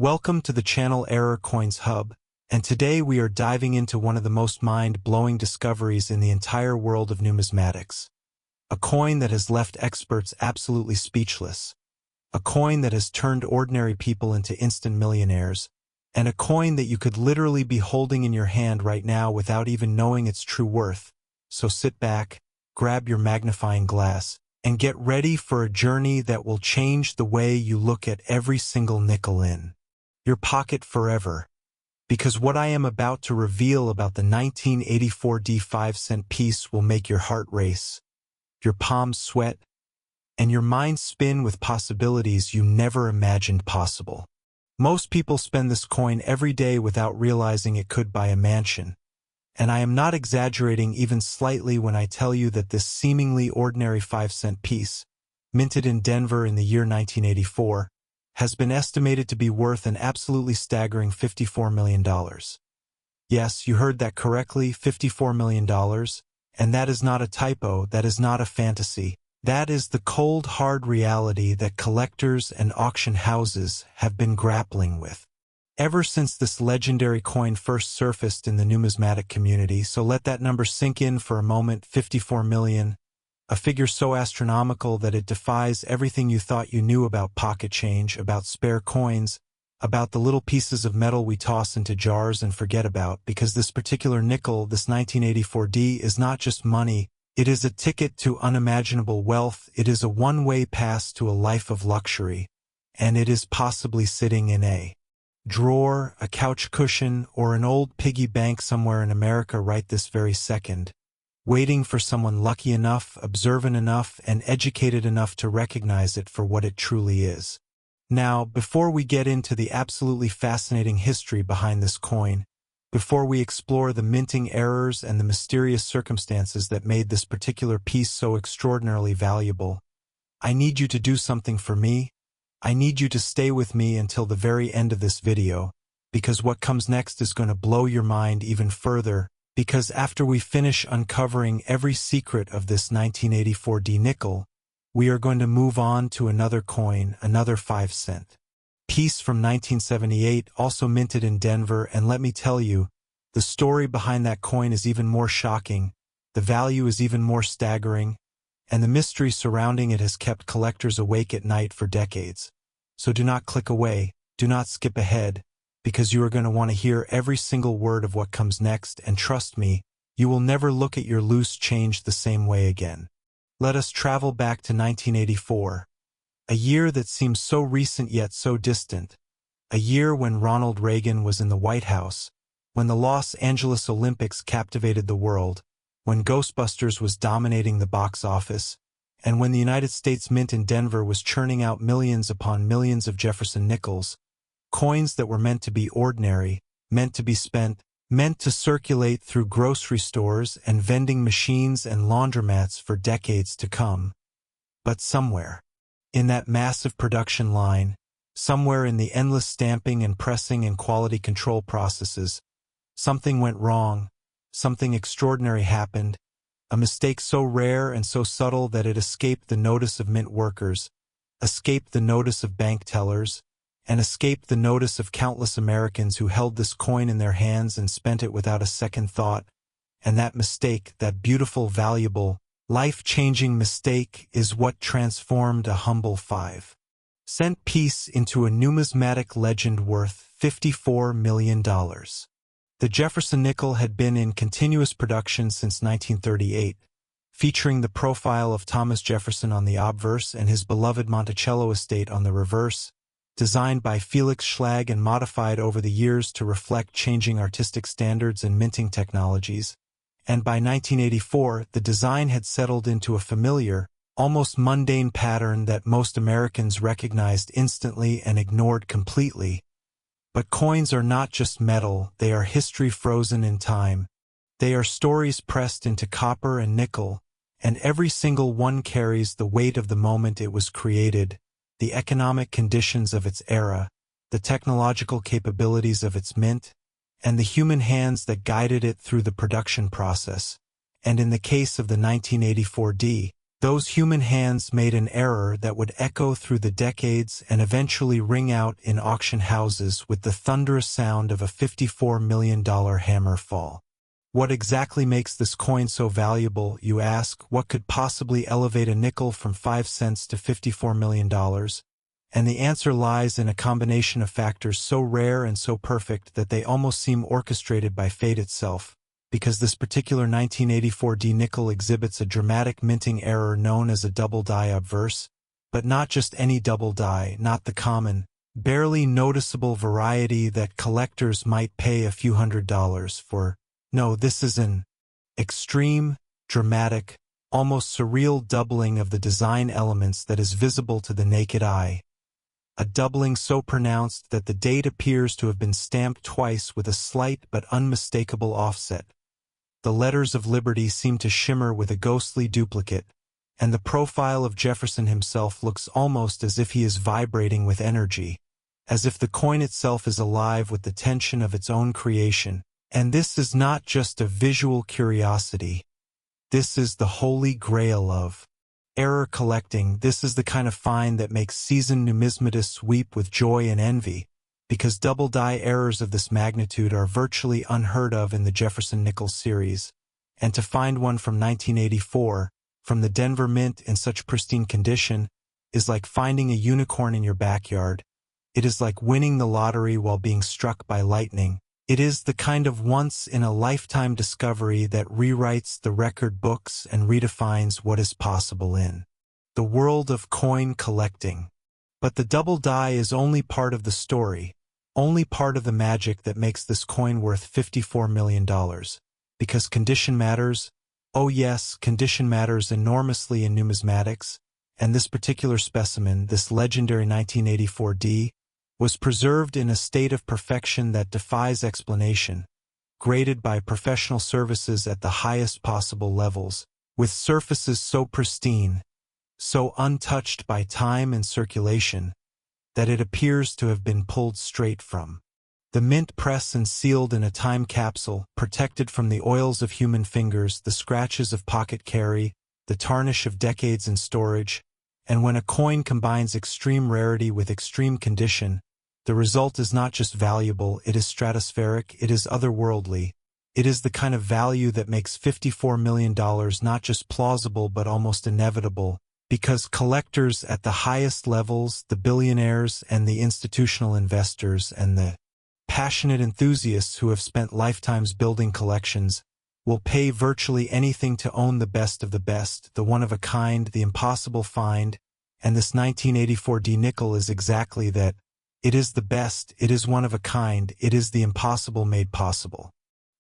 Welcome to the channel Error Coins Hub, and today we are diving into one of the most mind-blowing discoveries in the entire world of numismatics. A coin that has left experts absolutely speechless. A coin that has turned ordinary people into instant millionaires. And a coin that you could literally be holding in your hand right now without even knowing its true worth. So sit back, grab your magnifying glass, and get ready for a journey that will change the way you look at every single nickel in your pocket forever. Because what I am about to reveal about the 1984 5-cent piece will make your heart race, your palms sweat, and your mind spin with possibilities you never imagined possible. Most people spend this coin every day without realizing it could buy a mansion. And I am not exaggerating even slightly when I tell you that this seemingly ordinary 5-cent piece, minted in Denver in the year 1984, has been estimated to be worth an absolutely staggering $54 million. Yes, you heard that correctly, $54 million. And that is not a typo, that is not a fantasy. That is the cold, hard reality that collectors and auction houses have been grappling with ever since this legendary coin first surfaced in the numismatic community. So let that number sink in for a moment. 54 million, a figure so astronomical that it defies everything you thought you knew about pocket change, about spare coins, about the little pieces of metal we toss into jars and forget about, because this particular nickel, this 1984D, is not just money. It is a ticket to unimaginable wealth. It is a one-way pass to a life of luxury. And it is possibly sitting in a drawer, a couch cushion, or an old piggy bank somewhere in America right this very second, waiting for someone lucky enough, observant enough, and educated enough to recognize it for what it truly is. Now, before we get into the absolutely fascinating history behind this coin, before we explore the minting errors and the mysterious circumstances that made this particular piece so extraordinarily valuable, I need you to do something for me. I need you to stay with me until the very end of this video, because what comes next is going to blow your mind even further, because after we finish uncovering every secret of this 1984D nickel, we are going to move on to another coin, another 5-cent piece from 1978, also minted in Denver, and let me tell you, the story behind that coin is even more shocking, the value is even more staggering, and the mystery surrounding it has kept collectors awake at night for decades. So do not click away, do not skip ahead, because you are going to want to hear every single word of what comes next, and trust me, you will never look at your loose change the same way again. Let us travel back to 1984, a year that seems so recent yet so distant, a year when Ronald Reagan was in the White House, when the Los Angeles Olympics captivated the world, when Ghostbusters was dominating the box office, and when the United States Mint in Denver was churning out millions upon millions of Jefferson nickels, coins that were meant to be ordinary, meant to be spent, meant to circulate through grocery stores and vending machines and laundromats for decades to come. But somewhere, in that massive production line, somewhere in the endless stamping and pressing and quality control processes, something went wrong, something extraordinary happened, a mistake so rare and so subtle that it escaped the notice of mint workers, escaped the notice of bank tellers, and escaped the notice of countless Americans who held this coin in their hands and spent it without a second thought. And that mistake, that beautiful, valuable, life-changing mistake, is what transformed a humble 5-cent piece into a numismatic legend worth $54 million. The Jefferson nickel had been in continuous production since 1938, featuring the profile of Thomas Jefferson on the obverse and his beloved Monticello estate on the reverse, designed by Felix Schlag and modified over the years to reflect changing artistic standards and minting technologies. And by 1984, the design had settled into a familiar, almost mundane pattern that most Americans recognized instantly and ignored completely. But coins are not just metal, they are history frozen in time. They are stories pressed into copper and nickel, and every single one carries the weight of the moment it was created, the economic conditions of its era, the technological capabilities of its mint, and the human hands that guided it through the production process. And in the case of the 1984D, Those human hands made an error that would echo through the decades and eventually ring out in auction houses with the thunderous sound of a $54 million hammer fall. What exactly makes this coin so valuable, you ask? What could possibly elevate a nickel from 5 cents to $54 million? And the answer lies in a combination of factors so rare and so perfect that they almost seem orchestrated by fate itself, because this particular 1984 D nickel exhibits a dramatic minting error known as a double die obverse, but not just any double die, not the common, barely noticeable variety that collectors might pay a few $100s for. No, this is an extreme, dramatic, almost surreal doubling of the design elements that is visible to the naked eye. A doubling so pronounced that the date appears to have been stamped twice with a slight but unmistakable offset. The letters of liberty seem to shimmer with a ghostly duplicate, and the profile of Jefferson himself looks almost as if he is vibrating with energy, as if the coin itself is alive with the tension of its own creation. And this is not just a visual curiosity. This is the holy grail of error collecting. This is the kind of find that makes seasoned numismatists weep with joy and envy, because double die errors of this magnitude are virtually unheard of in the Jefferson nickel series. And to find one from 1984, from the Denver Mint in such pristine condition, is like finding a unicorn in your backyard. It is like winning the lottery while being struck by lightning. It is the kind of once-in-a-lifetime discovery that rewrites the record books and redefines what is possible in the world of coin collecting. But the double die is only part of the story, only part of the magic that makes this coin worth $54 million. Because condition matters. Oh yes, condition matters enormously in numismatics, and this particular specimen, this legendary 1984 D, was preserved in a state of perfection that defies explanation, graded by professional services at the highest possible levels, with surfaces so pristine, so untouched by time and circulation, that it appears to have been pulled straight from the mint press and sealed in a time capsule, protected from the oils of human fingers, the scratches of pocket carry, the tarnish of decades in storage. And when a coin combines extreme rarity with extreme condition, the result is not just valuable, it is stratospheric, it is otherworldly. It is the kind of value that makes $54 million not just plausible but almost inevitable, because collectors at the highest levels, the billionaires and the institutional investors and the passionate enthusiasts who have spent lifetimes building collections, will pay virtually anything to own the best of the best, the one-of-a-kind, the impossible find, and this 1984 D nickel is exactly that. It is the best, it is one of a kind, it is the impossible made possible.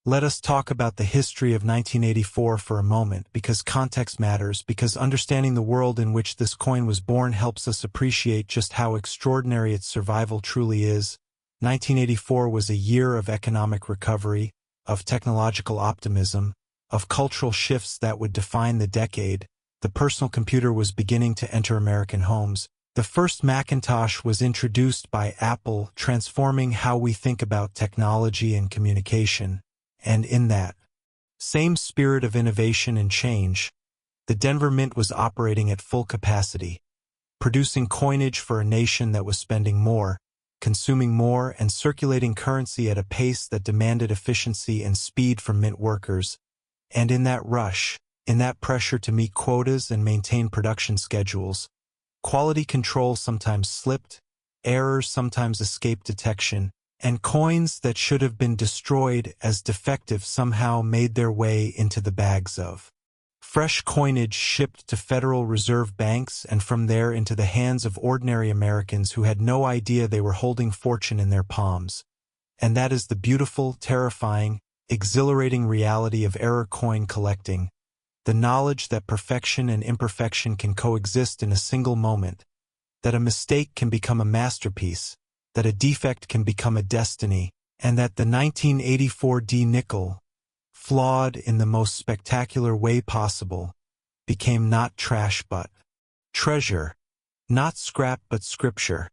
Let us talk about the history of 1984 for a moment, because context matters, because understanding the world in which this coin was born helps us appreciate just how extraordinary its survival truly is. 1984 was a year of economic recovery, of technological optimism, of cultural shifts that would define the decade. The personal computer was beginning to enter American homes. The first Macintosh was introduced by Apple, transforming how we think about technology and communication. And in that same spirit of innovation and change, the Denver Mint was operating at full capacity, producing coinage for a nation that was spending more, consuming more, and circulating currency at a pace that demanded efficiency and speed from mint workers. And in that rush, in that pressure to meet quotas and maintain production schedules, quality control sometimes slipped, errors sometimes escaped detection, and coins that should have been destroyed as defective somehow made their way into the bags of fresh coinage shipped to Federal Reserve banks and from there into the hands of ordinary Americans who had no idea they were holding fortune in their palms. And that is the beautiful, terrifying, exhilarating reality of error coin collecting. The knowledge that perfection and imperfection can coexist in a single moment, that a mistake can become a masterpiece, that a defect can become a destiny, and that the 1984 D nickel, flawed in the most spectacular way possible, became not trash but treasure, not scrap but scripture,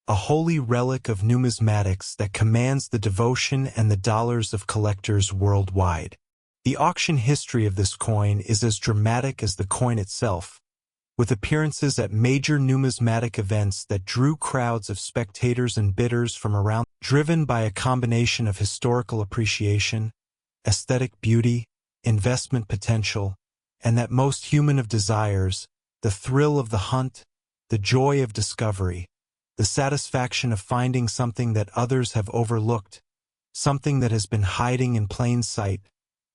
a holy relic of numismatics that commands the devotion and the dollars of collectors worldwide. The auction history of this coin is as dramatic as the coin itself, with appearances at major numismatic events that drew crowds of spectators and bidders from around, driven by a combination of historical appreciation, aesthetic beauty, investment potential, and that most human of desires, the thrill of the hunt, the joy of discovery, the satisfaction of finding something that others have overlooked, something that has been hiding in plain sight,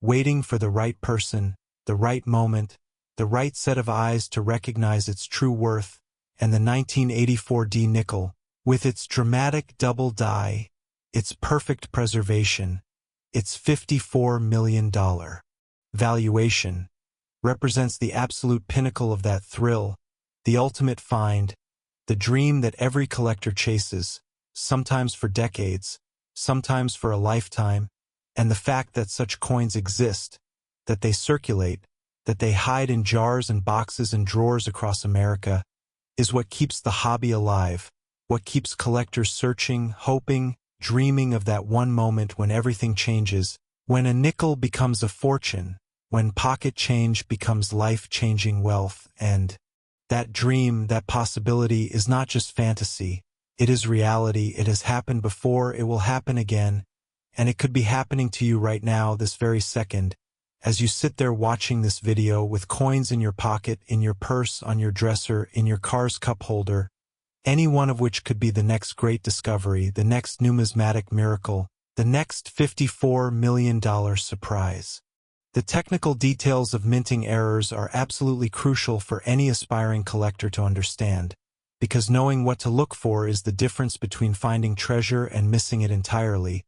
waiting for the right person, the right moment, the right set of eyes to recognize its true worth, and the 1984 D nickel, with its dramatic double die, its perfect preservation, its $54 million valuation, represents the absolute pinnacle of that thrill, the ultimate find, the dream that every collector chases, sometimes for decades, sometimes for a lifetime, and the fact that such coins exist, that they circulate, that they hide in jars and boxes and drawers across America, is what keeps the hobby alive, what keeps collectors searching, hoping, dreaming of that one moment when everything changes, when a nickel becomes a fortune, when pocket change becomes life-changing wealth, and that dream, that possibility is not just fantasy, it is reality, it has happened before, it will happen again, and it could be happening to you right now, this very second, as you sit there watching this video with coins in your pocket, in your purse, on your dresser, in your car's cup holder, any one of which could be the next great discovery, the next numismatic miracle, the next $54 million surprise. The technical details of minting errors are absolutely crucial for any aspiring collector to understand, because knowing what to look for is the difference between finding treasure and missing it entirely,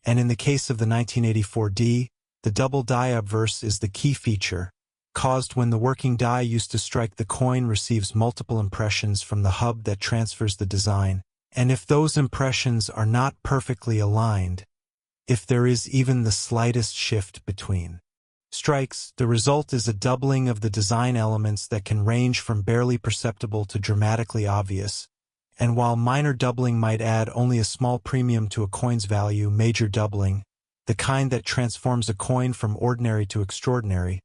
and in the case of the 1984 D, the double die obverse is the key feature, caused when the working die used to strike the coin receives multiple impressions from the hub that transfers the design, and if those impressions are not perfectly aligned, if there is even the slightest shift between strikes, the result is a doubling of the design elements that can range from barely perceptible to dramatically obvious, and while minor doubling might add only a small premium to a coin's value, major doubling, the kind that transforms a coin from ordinary to extraordinary,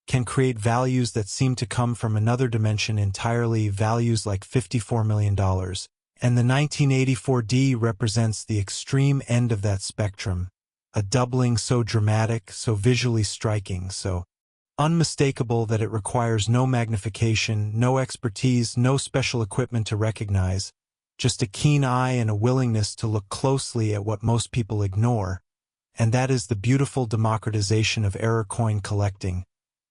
can create values that seem to come from another dimension entirely, values like $54 million, and the 1984 D represents the extreme end of that spectrum, a doubling so dramatic, so visually striking, so unmistakable that it requires no magnification, no expertise, no special equipment to recognize, just a keen eye and a willingness to look closely at what most people ignore, and that is the beautiful democratization of error coin collecting,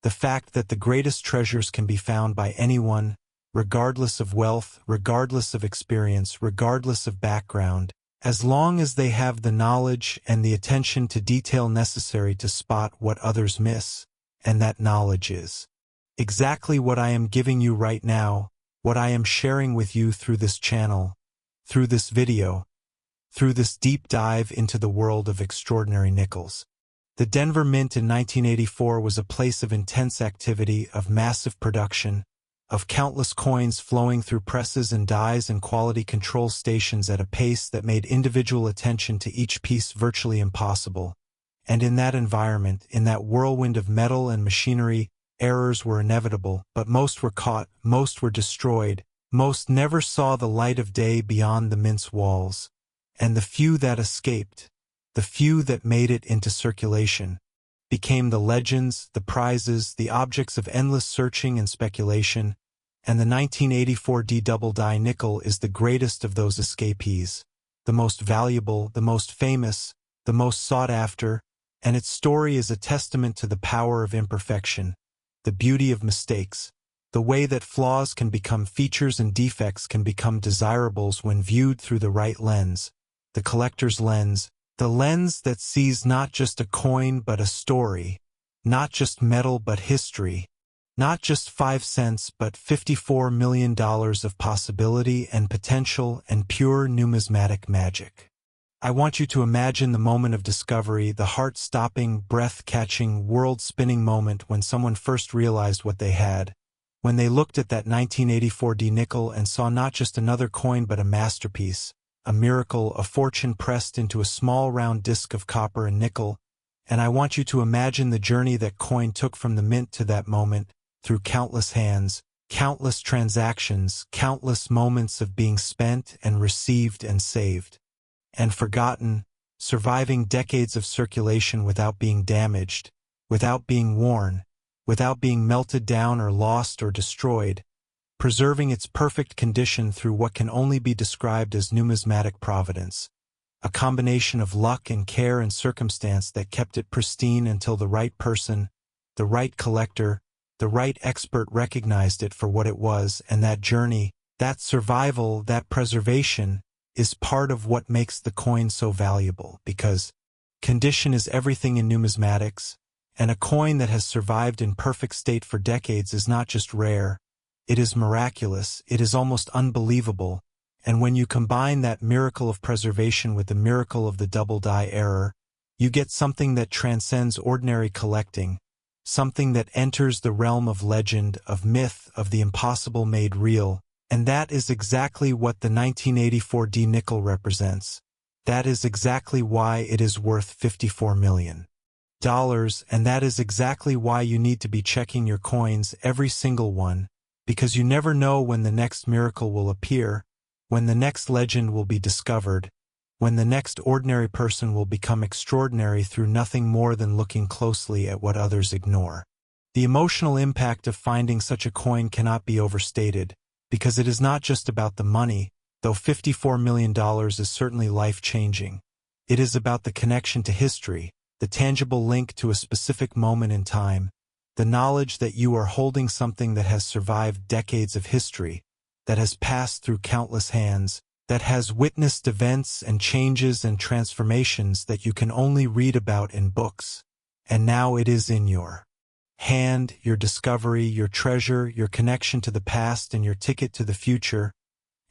the fact that the greatest treasures can be found by anyone, regardless of wealth, regardless of experience, regardless of background, as long as they have the knowledge and the attention to detail necessary to spot what others miss, and that knowledge is exactly what I am giving you right now, what I am sharing with you through this channel, through this video, through this deep dive into the world of extraordinary nickels. The Denver Mint in 1984 was a place of intense activity, of massive production, of countless coins flowing through presses and dies and quality control stations at a pace that made individual attention to each piece virtually impossible. And in that environment, in that whirlwind of metal and machinery, errors were inevitable, but most were caught, most were destroyed, most never saw the light of day beyond the mint's walls. And the few that escaped, the few that made it into circulation, became the legends, the prizes, the objects of endless searching and speculation, and the 1984 D double die nickel is the greatest of those escapees, the most valuable, the most famous, the most sought after, and its story is a testament to the power of imperfection, the beauty of mistakes, the way that flaws can become features and defects can become desirables when viewed through the right lens, the collector's lens, the lens that sees not just a coin but a story, not just metal but history, not just 5 cents but $54 million of possibility and potential and pure numismatic magic. I want you to imagine the moment of discovery, the heart-stopping, breath-catching, world-spinning moment when someone first realized what they had, when they looked at that 1984 D nickel and saw not just another coin but a masterpiece, a miracle, a fortune pressed into a small round disc of copper and nickel, and I want you to imagine the journey that coin took from the mint to that moment, through countless hands, Countless transactions, countless moments of being spent and received and saved. And forgotten, surviving decades of circulation without being damaged, without being worn, without being melted down or lost or destroyed, preserving its perfect condition through what can only be described as numismatic providence, a combination of luck and care and circumstance that kept it pristine until the right person, the right collector, the right expert recognized it for what it was, and that journey, that survival, that preservation, is part of what makes the coin so valuable, because condition is everything in numismatics, and a coin that has survived in perfect state for decades is not just rare, it is miraculous, it is almost unbelievable, and when you combine that miracle of preservation with the miracle of the double die error, you get something that transcends ordinary collecting, something that enters the realm of legend, of myth, of the impossible made real. And that is exactly what the 1984 D nickel represents. That is exactly why it is worth $54 million. And that is exactly why you need to be checking your coins, every single one, because you never know when the next miracle will appear, when the next legend will be discovered, when the next ordinary person will become extraordinary through nothing more than looking closely at what others ignore. The emotional impact of finding such a coin cannot be overstated, because it is not just about the money, though $54 million is certainly life-changing. It is about the connection to history, the tangible link to a specific moment in time, the knowledge that you are holding something that has survived decades of history, that has passed through countless hands, that has witnessed events and changes and transformations that you can only read about in books. And now it is in your hand, your discovery, your treasure, your connection to the past and your ticket to the future,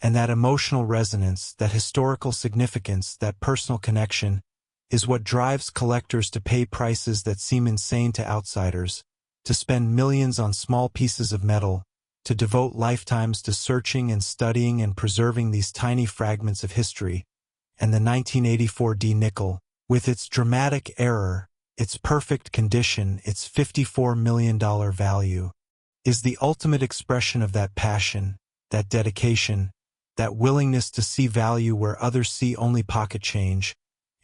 and that emotional resonance, that historical significance, that personal connection, is what drives collectors to pay prices that seem insane to outsiders, to spend millions on small pieces of metal, to devote lifetimes to searching and studying and preserving these tiny fragments of history. And the 1984 D nickel, with its dramatic error, its perfect condition, its $54 million value, is the ultimate expression of that passion, that dedication, that willingness to see value where others see only pocket change.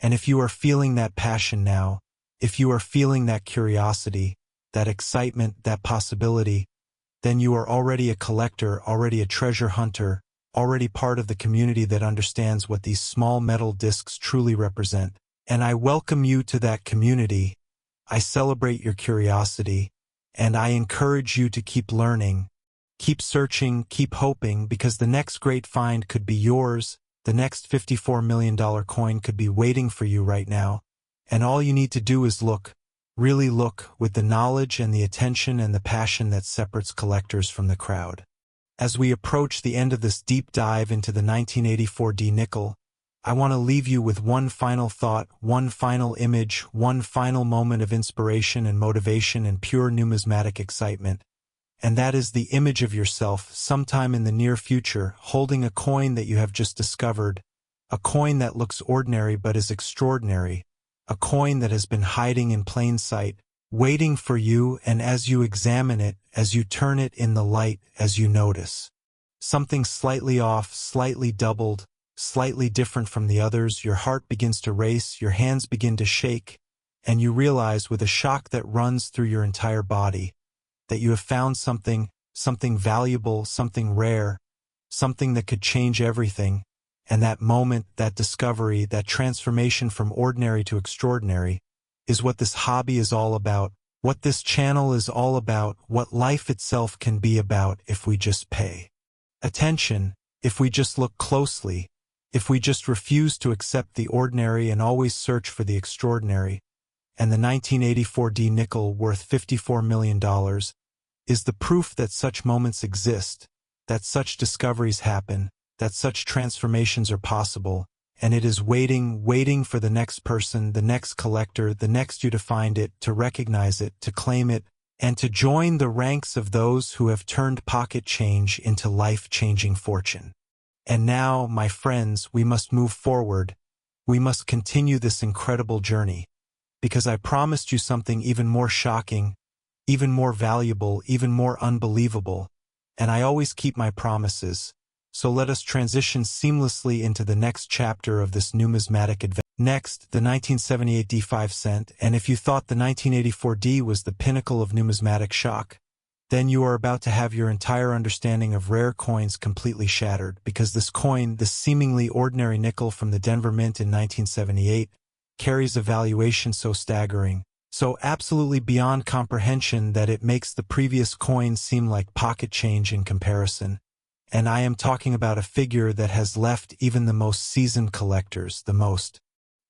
And if you are feeling that passion now, if you are feeling that curiosity, that excitement, that possibility, then you are already a collector, already a treasure hunter, already part of the community that understands what these small metal discs truly represent. And I welcome you to that community. I celebrate your curiosity, and I encourage you to keep learning, keep searching, keep hoping, because the next great find could be yours, the next $54 million coin could be waiting for you right now, and all you need to do is look, really look, with the knowledge and the attention and the passion that separates collectors from the crowd. As we approach the end of this deep dive into the 1984 D nickel, I want to leave you with one final thought, one final image, one final moment of inspiration and motivation and pure numismatic excitement. And that is the image of yourself sometime in the near future holding a coin that you have just discovered, a coin that looks ordinary but is extraordinary, a coin that has been hiding in plain sight, waiting for you, and as you examine it, as you turn it in the light, as you notice something slightly off, slightly doubled, slightly different from the others, your heart begins to race, your hands begin to shake, and you realize with a shock that runs through your entire body that you have found something valuable, something rare, something that could change everything. And that moment, that discovery, that transformation from ordinary to extraordinary is what this hobby is all about, what this channel is all about, what life itself can be about if we just pay attention, if we just look closely, if we just refuse to accept the ordinary and always search for the extraordinary. And the 1984 D nickel, worth $54 million, is the proof that such moments exist, that such discoveries happen, that such transformations are possible, and it is waiting for the next person, the next collector, the next you to find it, to recognize it, to claim it, and to join the ranks of those who have turned pocket change into life-changing fortune. And now, my friends, we must move forward. We must continue this incredible journey, because I promised you something even more shocking, even more valuable, even more unbelievable. and I always keep my promises. So let us transition seamlessly into the next chapter of this numismatic adventure. Next, the 1978 D 5 cent, and if you thought the 1984 D was the pinnacle of numismatic shock, then you are about to have your entire understanding of rare coins completely shattered, because this coin, this seemingly ordinary nickel from the Denver Mint in 1978, carries a valuation so staggering, so absolutely beyond comprehension that it makes the previous coin seem like pocket change in comparison. And I am talking about a figure that has left even the most seasoned collectors, the most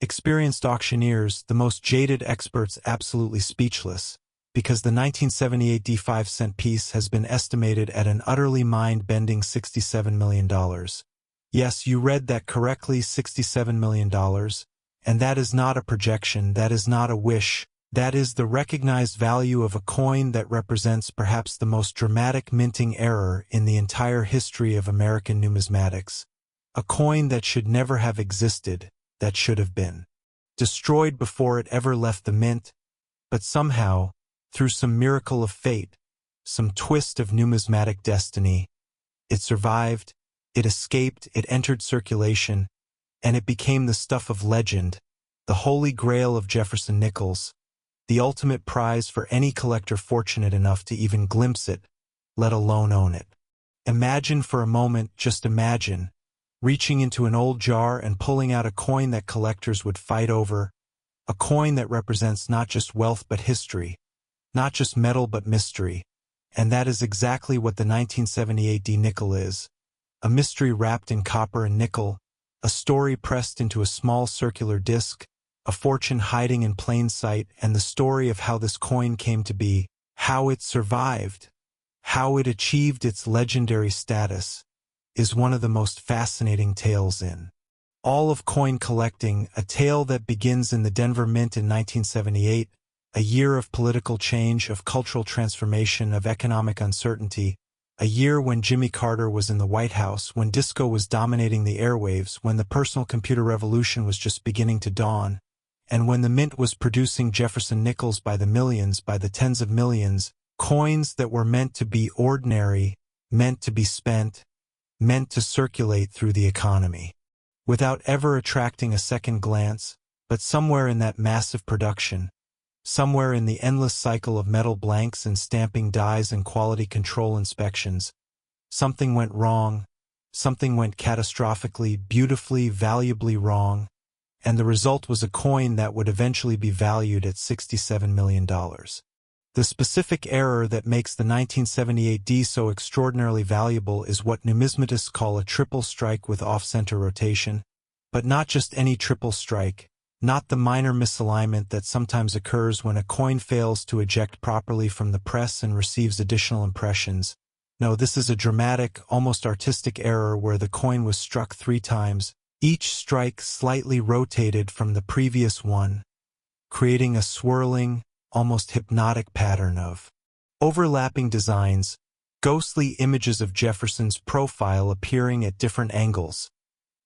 experienced auctioneers, the most jaded experts absolutely speechless, because the 1978 D 5 cent piece has been estimated at an utterly mind-bending $67 million. Yes, you read that correctly, $67 million. And that is not a projection, that is not a wish, that is the recognized value of a coin that represents perhaps the most dramatic minting error in the entire history of American numismatics. A coin that should never have existed, that should have been destroyed before it ever left the mint, but somehow, through some miracle of fate, some twist of numismatic destiny, it survived, it escaped, it entered circulation, and it became the stuff of legend, the holy grail of Jefferson nickels, the ultimate prize for any collector fortunate enough to even glimpse it, let alone own it. Imagine for a moment, just imagine, reaching into an old jar and pulling out a coin that collectors would fight over, a coin that represents not just wealth but history, not just metal but mystery, and that is exactly what the 1978 D nickel is, a mystery wrapped in copper and nickel, a story pressed into a small circular disc, a fortune hiding in plain sight, and the story of how this coin came to be, how it survived, how it achieved its legendary status, is one of the most fascinating tales in all of coin collecting, a tale that begins in the Denver Mint in 1978, a year of political change, of cultural transformation, of economic uncertainty, a year when Jimmy Carter was in the White House, when disco was dominating the airwaves, when the personal computer revolution was just beginning to dawn, and when the Mint was producing Jefferson nickels by the millions, by the tens of millions, coins that were meant to be ordinary, meant to be spent, meant to circulate through the economy, without ever attracting a second glance, but somewhere in that massive production, somewhere in the endless cycle of metal blanks and stamping dies and quality control inspections, something went wrong, something went catastrophically, beautifully, valuably wrong, and the result was a coin that would eventually be valued at $67 million. The specific error that makes the 1978 D so extraordinarily valuable is what numismatists call a triple strike with off-center rotation, but not just any triple strike, not the minor misalignment that sometimes occurs when a coin fails to eject properly from the press and receives additional impressions. No, this is a dramatic, almost artistic error where the coin was struck 3 times, each strike slightly rotated from the previous one, creating a swirling, almost hypnotic pattern of overlapping designs, ghostly images of Jefferson's profile appearing at different angles,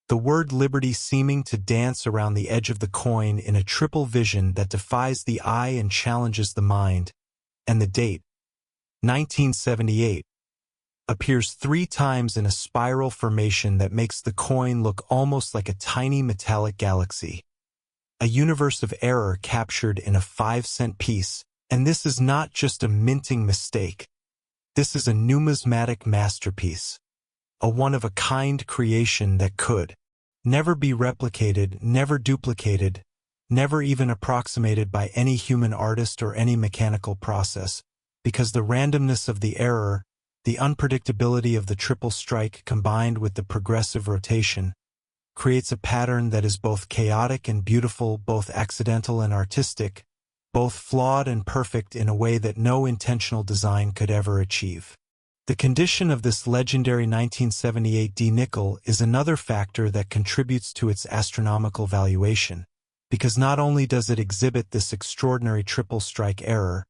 the word liberty seeming to dance around the edge of the coin in a triple vision that defies the eye and challenges the mind, and the date, 1978, appears 3 times in a spiral formation that makes the coin look almost like a tiny metallic galaxy. A universe of error captured in a 5-cent piece, and this is not just a minting mistake. This is a numismatic masterpiece, a one-of-a-kind creation that could never be replicated, never duplicated, never even approximated by any human artist or any mechanical process, because the randomness of the error, the unpredictability of the triple strike combined with the progressive rotation, creates a pattern that is both chaotic and beautiful, both accidental and artistic, both flawed and perfect in a way that no intentional design could ever achieve. The condition of this legendary 1978 D nickel is another factor that contributes to its astronomical valuation, because not only does it exhibit this extraordinary triple strike error,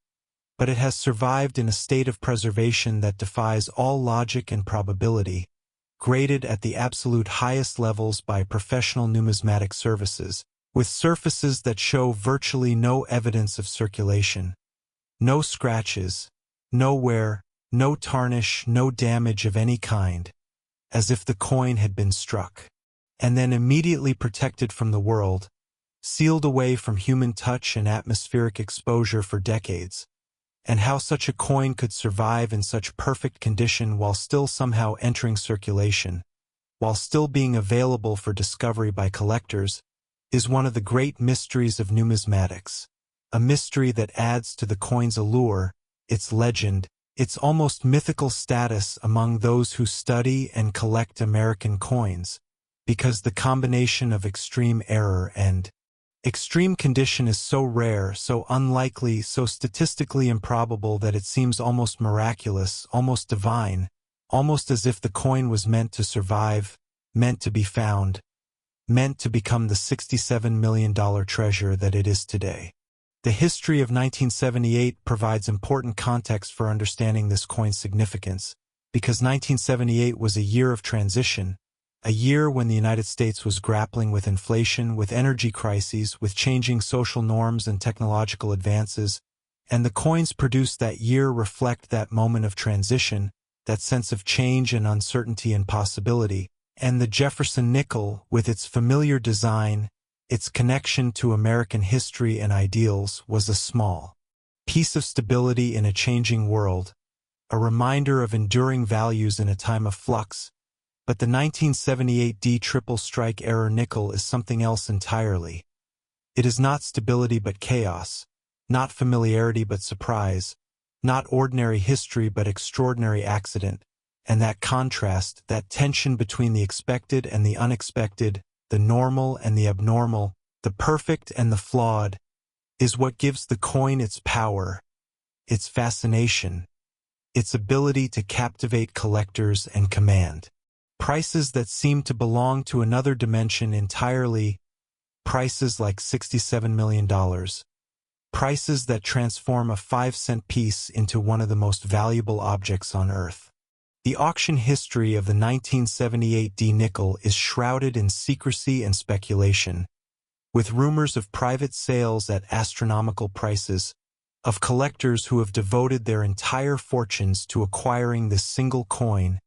but it has survived in a state of preservation that defies all logic and probability, graded at the absolute highest levels by professional numismatic services, with surfaces that show virtually no evidence of circulation, no scratches, no wear, No tarnish, no damage of any kind, as if the coin had been struck. And then immediately protected from the world, sealed away from human touch and atmospheric exposure for decades. And how such a coin could survive in such perfect condition while still somehow entering circulation, while still being available for discovery by collectors, is one of the great mysteries of numismatics. A mystery that adds to the coin's allure, its legend, its almost mythical status among those who study and collect American coins, because the combination of extreme error and extreme condition is so rare, so unlikely, so statistically improbable that it seems almost miraculous, almost divine, almost as if the coin was meant to survive, meant to be found, meant to become the $67 million treasure that it is today. The history of 1978 provides important context for understanding this coin's significance, because 1978 was a year of transition, a year when the United States was grappling with inflation, with energy crises, with changing social norms and technological advances, and the coins produced that year reflect that moment of transition, that sense of change and uncertainty and possibility. And the Jefferson nickel, with its familiar design, its connection to American history and ideals, was a small piece of stability in a changing world, a reminder of enduring values in a time of flux. But the 1978 D triple strike error nickel is something else entirely. It is not stability but chaos, not familiarity but surprise, not ordinary history but extraordinary accident, and that contrast, that tension between the expected and the unexpected, the normal and the abnormal, the perfect and the flawed, is what gives the coin its power, its fascination, its ability to captivate collectors and command prices that seem to belong to another dimension entirely, prices like $67 million, prices that transform a 5-cent piece into one of the most valuable objects on Earth. The auction history of the 1978 D nickel is shrouded in secrecy and speculation, with rumors of private sales at astronomical prices, of collectors who have devoted their entire fortunes to acquiring this single coin,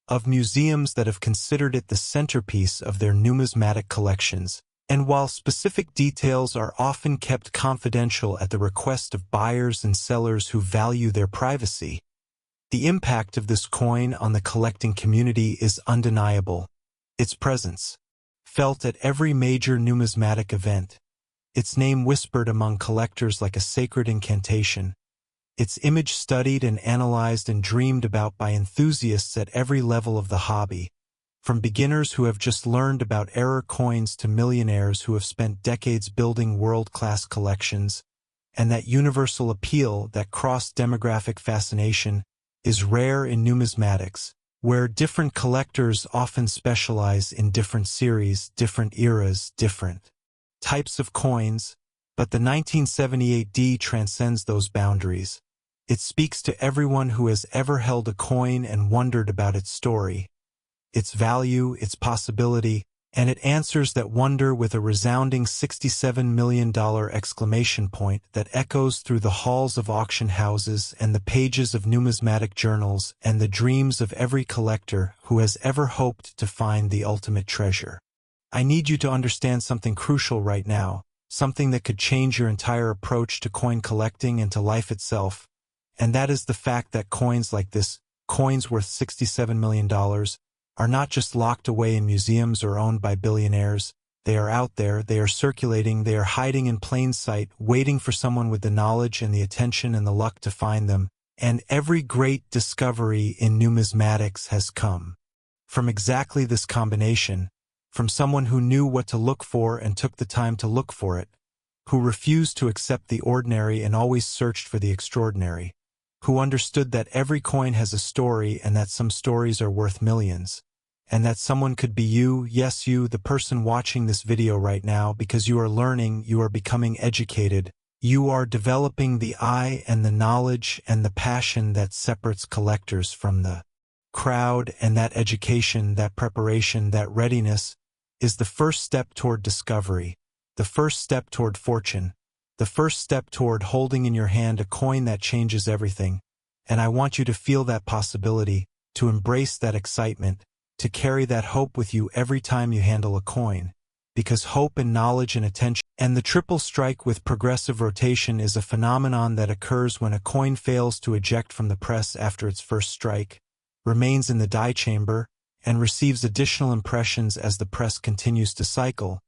of museums that have considered it the centerpiece of their numismatic collections. And while specific details are often kept confidential at the request of buyers and sellers who value their privacy, the impact of this coin on the collecting community is undeniable. Its presence, felt at every major numismatic event, its name whispered among collectors like a sacred incantation, its image studied and analyzed and dreamed about by enthusiasts at every level of the hobby, from beginners who have just learned about error coins to millionaires who have spent decades building world-class collections, and that universal appeal, that cross-demographic fascination, is rare in numismatics, where different collectors often specialize in different series, different eras, different types of coins, but the 1978 D transcends those boundaries. It speaks to everyone who has ever held a coin and wondered about its story, its value, its possibility, and it answers that wonder with a resounding $67 million exclamation point that echoes through the halls of auction houses and the pages of numismatic journals and the dreams of every collector who has ever hoped to find the ultimate treasure. I need you to understand something crucial right now, something that could change your entire approach to coin collecting and to life itself, and that is the fact that coins like this, coins worth $67 million, are not just locked away in museums or owned by billionaires. They are out there, they are circulating, they are hiding in plain sight, waiting for someone with the knowledge and the attention and the luck to find them. And every great discovery in numismatics has come from exactly this combination, from someone who knew what to look for and took the time to look for it, who refused to accept the ordinary and always searched for the extraordinary, who understood that every coin has a story and that some stories are worth millions, and that someone could be you, yes you, the person watching this video right now, because you are learning, you are becoming educated, you are developing the eye and the knowledge and the passion that separates collectors from the crowd, and that education, that preparation, that readiness is the first step toward discovery, the first step toward fortune, the first step toward holding in your hand a coin that changes everything, And I want you to feel that possibility, to embrace that excitement, to carry that hope with you every time you handle a coin. Because hope and knowledge and attention, and the triple strike with progressive rotation is a phenomenon that occurs when a coin fails to eject from the press after its first strike, remains in the die chamber, and receives additional impressions as the press continues to cycle.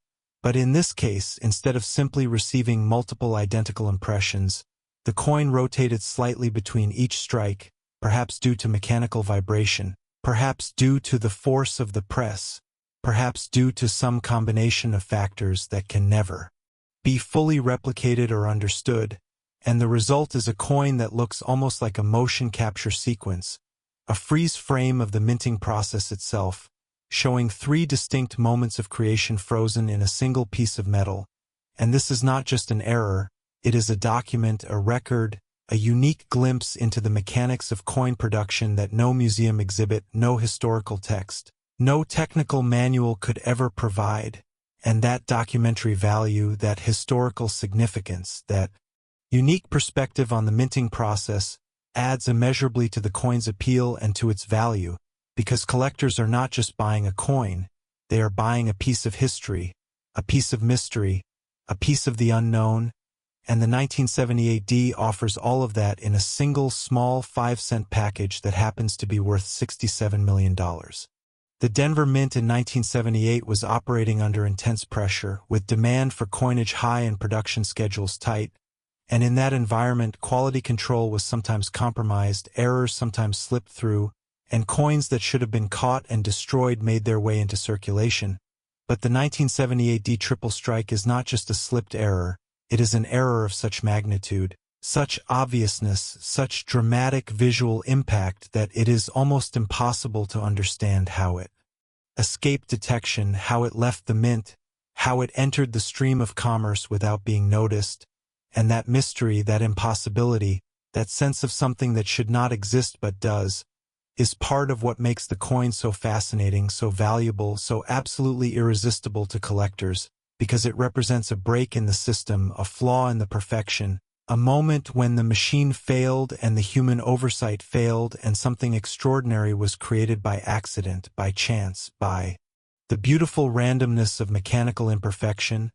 But in this case, instead of simply receiving multiple identical impressions, the coin rotated slightly between each strike, perhaps due to mechanical vibration, perhaps due to the force of the press, perhaps due to some combination of factors that can never be fully replicated or understood, and the result is a coin that looks almost like a motion capture sequence, a freeze frame of the minting process itself, showing 3 distinct moments of creation frozen in a single piece of metal. And this is not just an error, it is a document, a record, a unique glimpse into the mechanics of coin production that no museum exhibit, no historical text, no technical manual could ever provide. And that documentary value, that historical significance, that unique perspective on the minting process adds immeasurably to the coin's appeal and to its value, because collectors are not just buying a coin, they are buying a piece of history, a piece of mystery, a piece of the unknown, and the 1978D offers all of that in a single small 5-cent package that happens to be worth $67 million. The Denver Mint in 1978 was operating under intense pressure, with demand for coinage high and production schedules tight, and in that environment quality control was sometimes compromised, errors sometimes slipped through, and coins that should have been caught and destroyed made their way into circulation. But the 1978D triple strike is not just a slipped error, it is an error of such magnitude, such obviousness, such dramatic visual impact that it is almost impossible to understand how it escaped detection, how it left the mint, how it entered the stream of commerce without being noticed, and that mystery, that impossibility, that sense of something that should not exist but does, is part of what makes the coin so fascinating, so valuable, so absolutely irresistible to collectors, because it represents a break in the system, a flaw in the perfection, a moment when the machine failed and the human oversight failed and something extraordinary was created by accident, by chance, by the beautiful randomness of mechanical imperfection,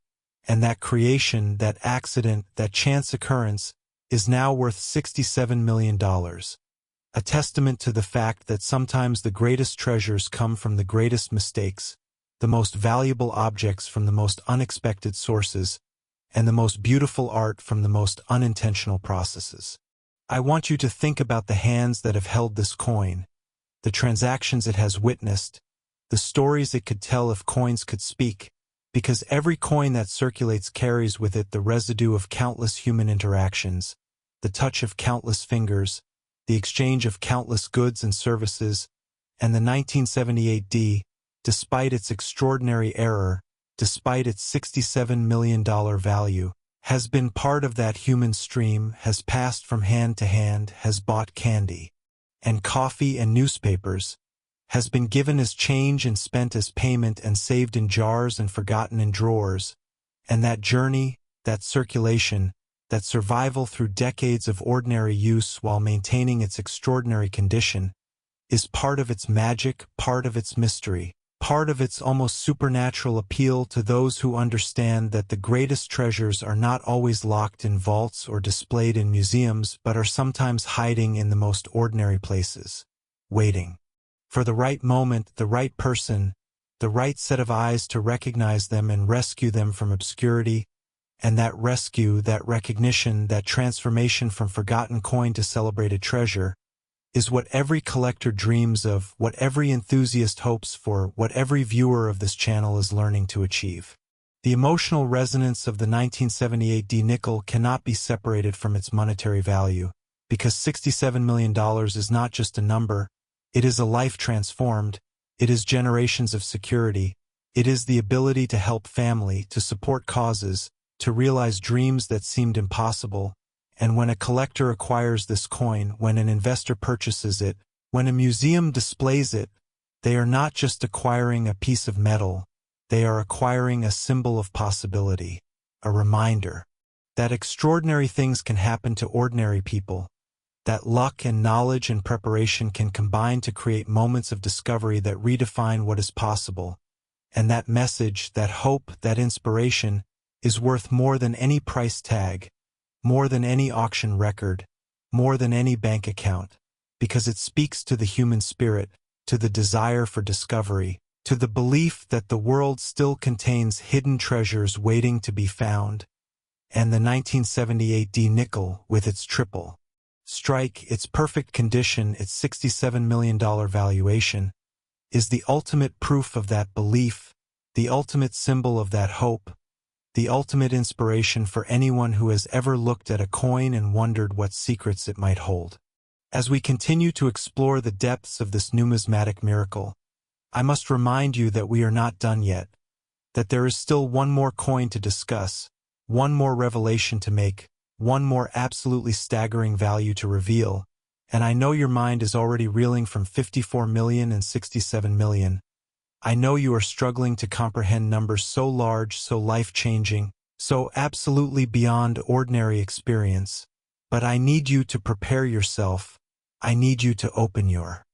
and that creation, that accident, that chance occurrence is now worth $67 million. A testament to the fact that sometimes the greatest treasures come from the greatest mistakes, the most valuable objects from the most unexpected sources, and the most beautiful art from the most unintentional processes. I want you to think about the hands that have held this coin, the transactions it has witnessed, the stories it could tell if coins could speak, because every coin that circulates carries with it the residue of countless human interactions, the touch of countless fingers, the exchange of countless goods and services, and the 1978D, despite its extraordinary error, despite its $67 million value, has been part of that human stream, has passed from hand to hand, has bought candy and coffee and newspapers, has been given as change and spent as payment and saved in jars and forgotten in drawers, and that journey, that circulation, that survival through decades of ordinary use while maintaining its extraordinary condition, is part of its magic, part of its mystery, part of its almost supernatural appeal to those who understand that the greatest treasures are not always locked in vaults or displayed in museums but are sometimes hiding in the most ordinary places, waiting for the right moment, the right person, the right set of eyes to recognize them and rescue them from obscurity, and that rescue, that recognition, that transformation from forgotten coin to celebrated treasure is what every collector dreams of, what every enthusiast hopes for, what every viewer of this channel is learning to achieve. The emotional resonance of the 1978D nickel cannot be separated from its monetary value, because $67 million is not just a number, it is a life transformed, it is generations of security, it is the ability to help family, to support causes, to realize dreams that seemed impossible. And when a collector acquires this coin, when an investor purchases it, when a museum displays it, they are not just acquiring a piece of metal, they are acquiring a symbol of possibility, a reminder that extraordinary things can happen to ordinary people, that luck and knowledge and preparation can combine to create moments of discovery that redefine what is possible. And that message, that hope, that inspiration, is worth more than any price tag, more than any auction record, more than any bank account, because it speaks to the human spirit, to the desire for discovery, to the belief that the world still contains hidden treasures waiting to be found. And the 1978 D nickel, with its triple strike, its perfect condition, its $67 million valuation, is the ultimate proof of that belief, the ultimate symbol of that hope, the ultimate inspiration for anyone who has ever looked at a coin and wondered what secrets it might hold. As we continue to explore the depths of this numismatic miracle, I must remind you that we are not done yet, that there is still one more coin to discuss, one more revelation to make, one more absolutely staggering value to reveal, and I know your mind is already reeling from 54 million and 67 million. I know you are struggling to comprehend numbers so large, so life-changing, so absolutely beyond ordinary experience. But I need you to prepare yourself. I need you to open your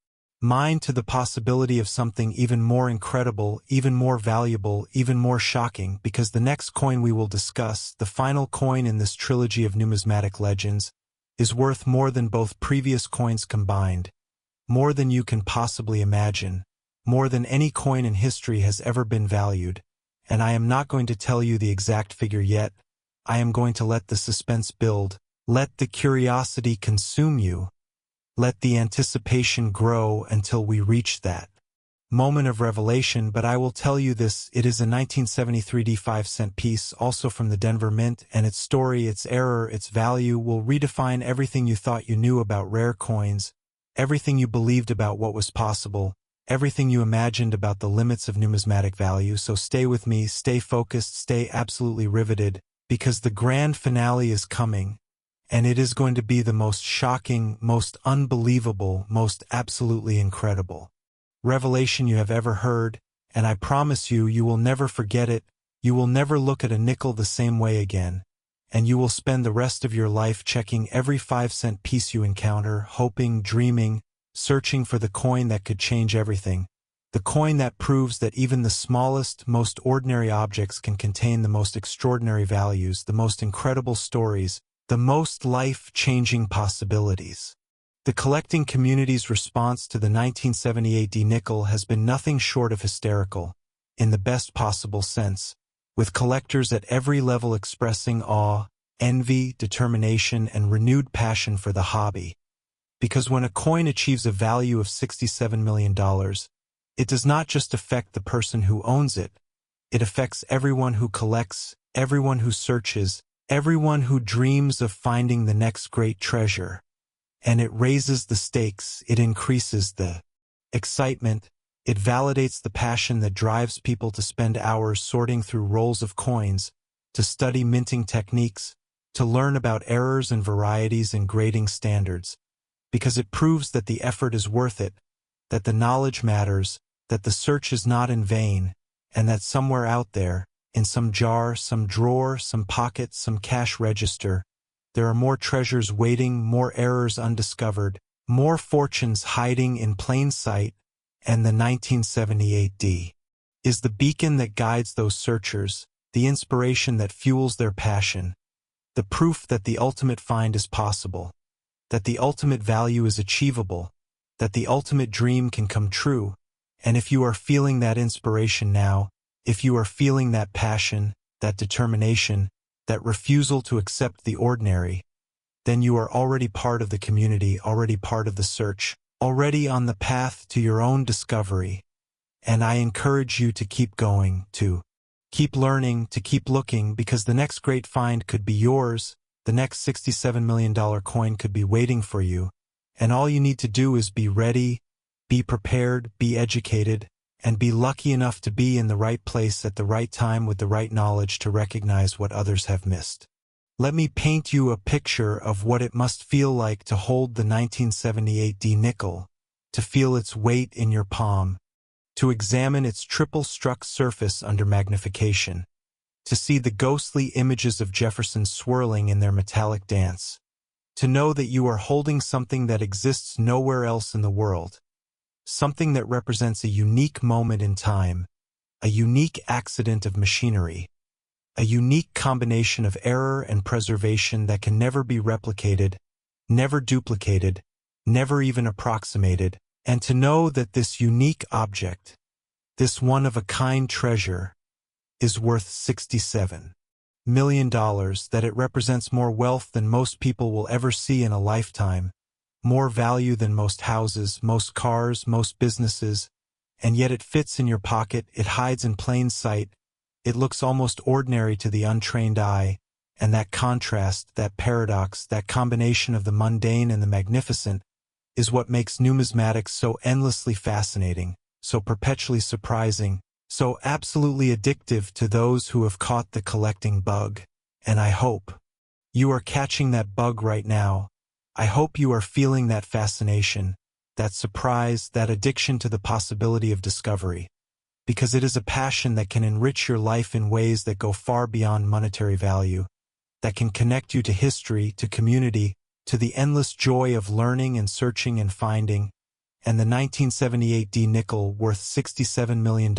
mind to the possibility of something even more incredible, even more valuable, even more shocking, because the next coin we will discuss, the final coin in this trilogy of numismatic legends, is worth more than both previous coins combined, more than you can possibly imagine, more than any coin in history has ever been valued. And I am not going to tell you the exact figure yet. I am going to let the suspense build, let the curiosity consume you. Let the anticipation grow until we reach that moment of revelation. But I will tell you this, it is a 1973 5-cent piece, also from the Denver Mint, and its story, its error, its value will redefine everything you thought you knew about rare coins, everything you believed about what was possible, everything you imagined about the limits of numismatic value. So stay with me, stay focused, stay absolutely riveted, because the grand finale is coming. And it is going to be the most shocking, most unbelievable, most absolutely incredible revelation you have ever heard, and I promise you, you will never forget it, you will never look at a nickel the same way again, and you will spend the rest of your life checking every 5-cent piece you encounter, hoping, dreaming, searching for the coin that could change everything, the coin that proves that even the smallest, most ordinary objects can contain the most extraordinary values, the most incredible stories, the most life-changing possibilities. The collecting community's response to the 1978 D nickel has been nothing short of hysterical, in the best possible sense, with collectors at every level expressing awe, envy, determination, and renewed passion for the hobby. Because when a coin achieves a value of $67 million, it does not just affect the person who owns it, it affects everyone who collects, everyone who searches, everyone who dreams of finding the next great treasure. And it raises the stakes, it increases the excitement, it validates the passion that drives people to spend hours sorting through rolls of coins, to study minting techniques, to learn about errors and varieties and grading standards, because it proves that the effort is worth it, that the knowledge matters, that the search is not in vain, and that somewhere out there, in some jar, some drawer, some pocket, some cash register, there are more treasures waiting, more errors undiscovered, more fortunes hiding in plain sight, and the 1978 D is the beacon that guides those searchers, the inspiration that fuels their passion, the proof that the ultimate find is possible, that the ultimate value is achievable, that the ultimate dream can come true. And if you are feeling that inspiration now, if you are feeling that passion, that determination, that refusal to accept the ordinary, then you are already part of the community, already part of the search, already on the path to your own discovery. And I encourage you to keep going, to keep learning, to keep looking, because the next great find could be yours, the next $67 million coin could be waiting for you, and all you need to do is be ready, be prepared, be educated, and be lucky enough to be in the right place at the right time with the right knowledge to recognize what others have missed. Let me paint you a picture of what it must feel like to hold the 1978 D nickel, to feel its weight in your palm, to examine its triple-struck surface under magnification, to see the ghostly images of Jefferson swirling in their metallic dance, To know that you are holding something that exists nowhere else in the world. Something that represents a unique moment in time, a unique accident of machinery, a unique combination of error and preservation that can never be replicated, never duplicated, never even approximated, and to know that this unique object, this one-of-a-kind treasure, is worth $67 million, that it represents more wealth than most people will ever see in a lifetime, more value than most houses, most cars, most businesses, and yet it fits in your pocket, it hides in plain sight, it looks almost ordinary to the untrained eye, and that contrast, that paradox, that combination of the mundane and the magnificent is what makes numismatics so endlessly fascinating, so perpetually surprising, so absolutely addictive to those who have caught the collecting bug. And I hope you are catching that bug right now. I hope you are feeling that fascination, that surprise, that addiction to the possibility of discovery, because it is a passion that can enrich your life in ways that go far beyond monetary value, that can connect you to history, to community, to the endless joy of learning and searching and finding. And the 1978 D nickel, worth $67 million,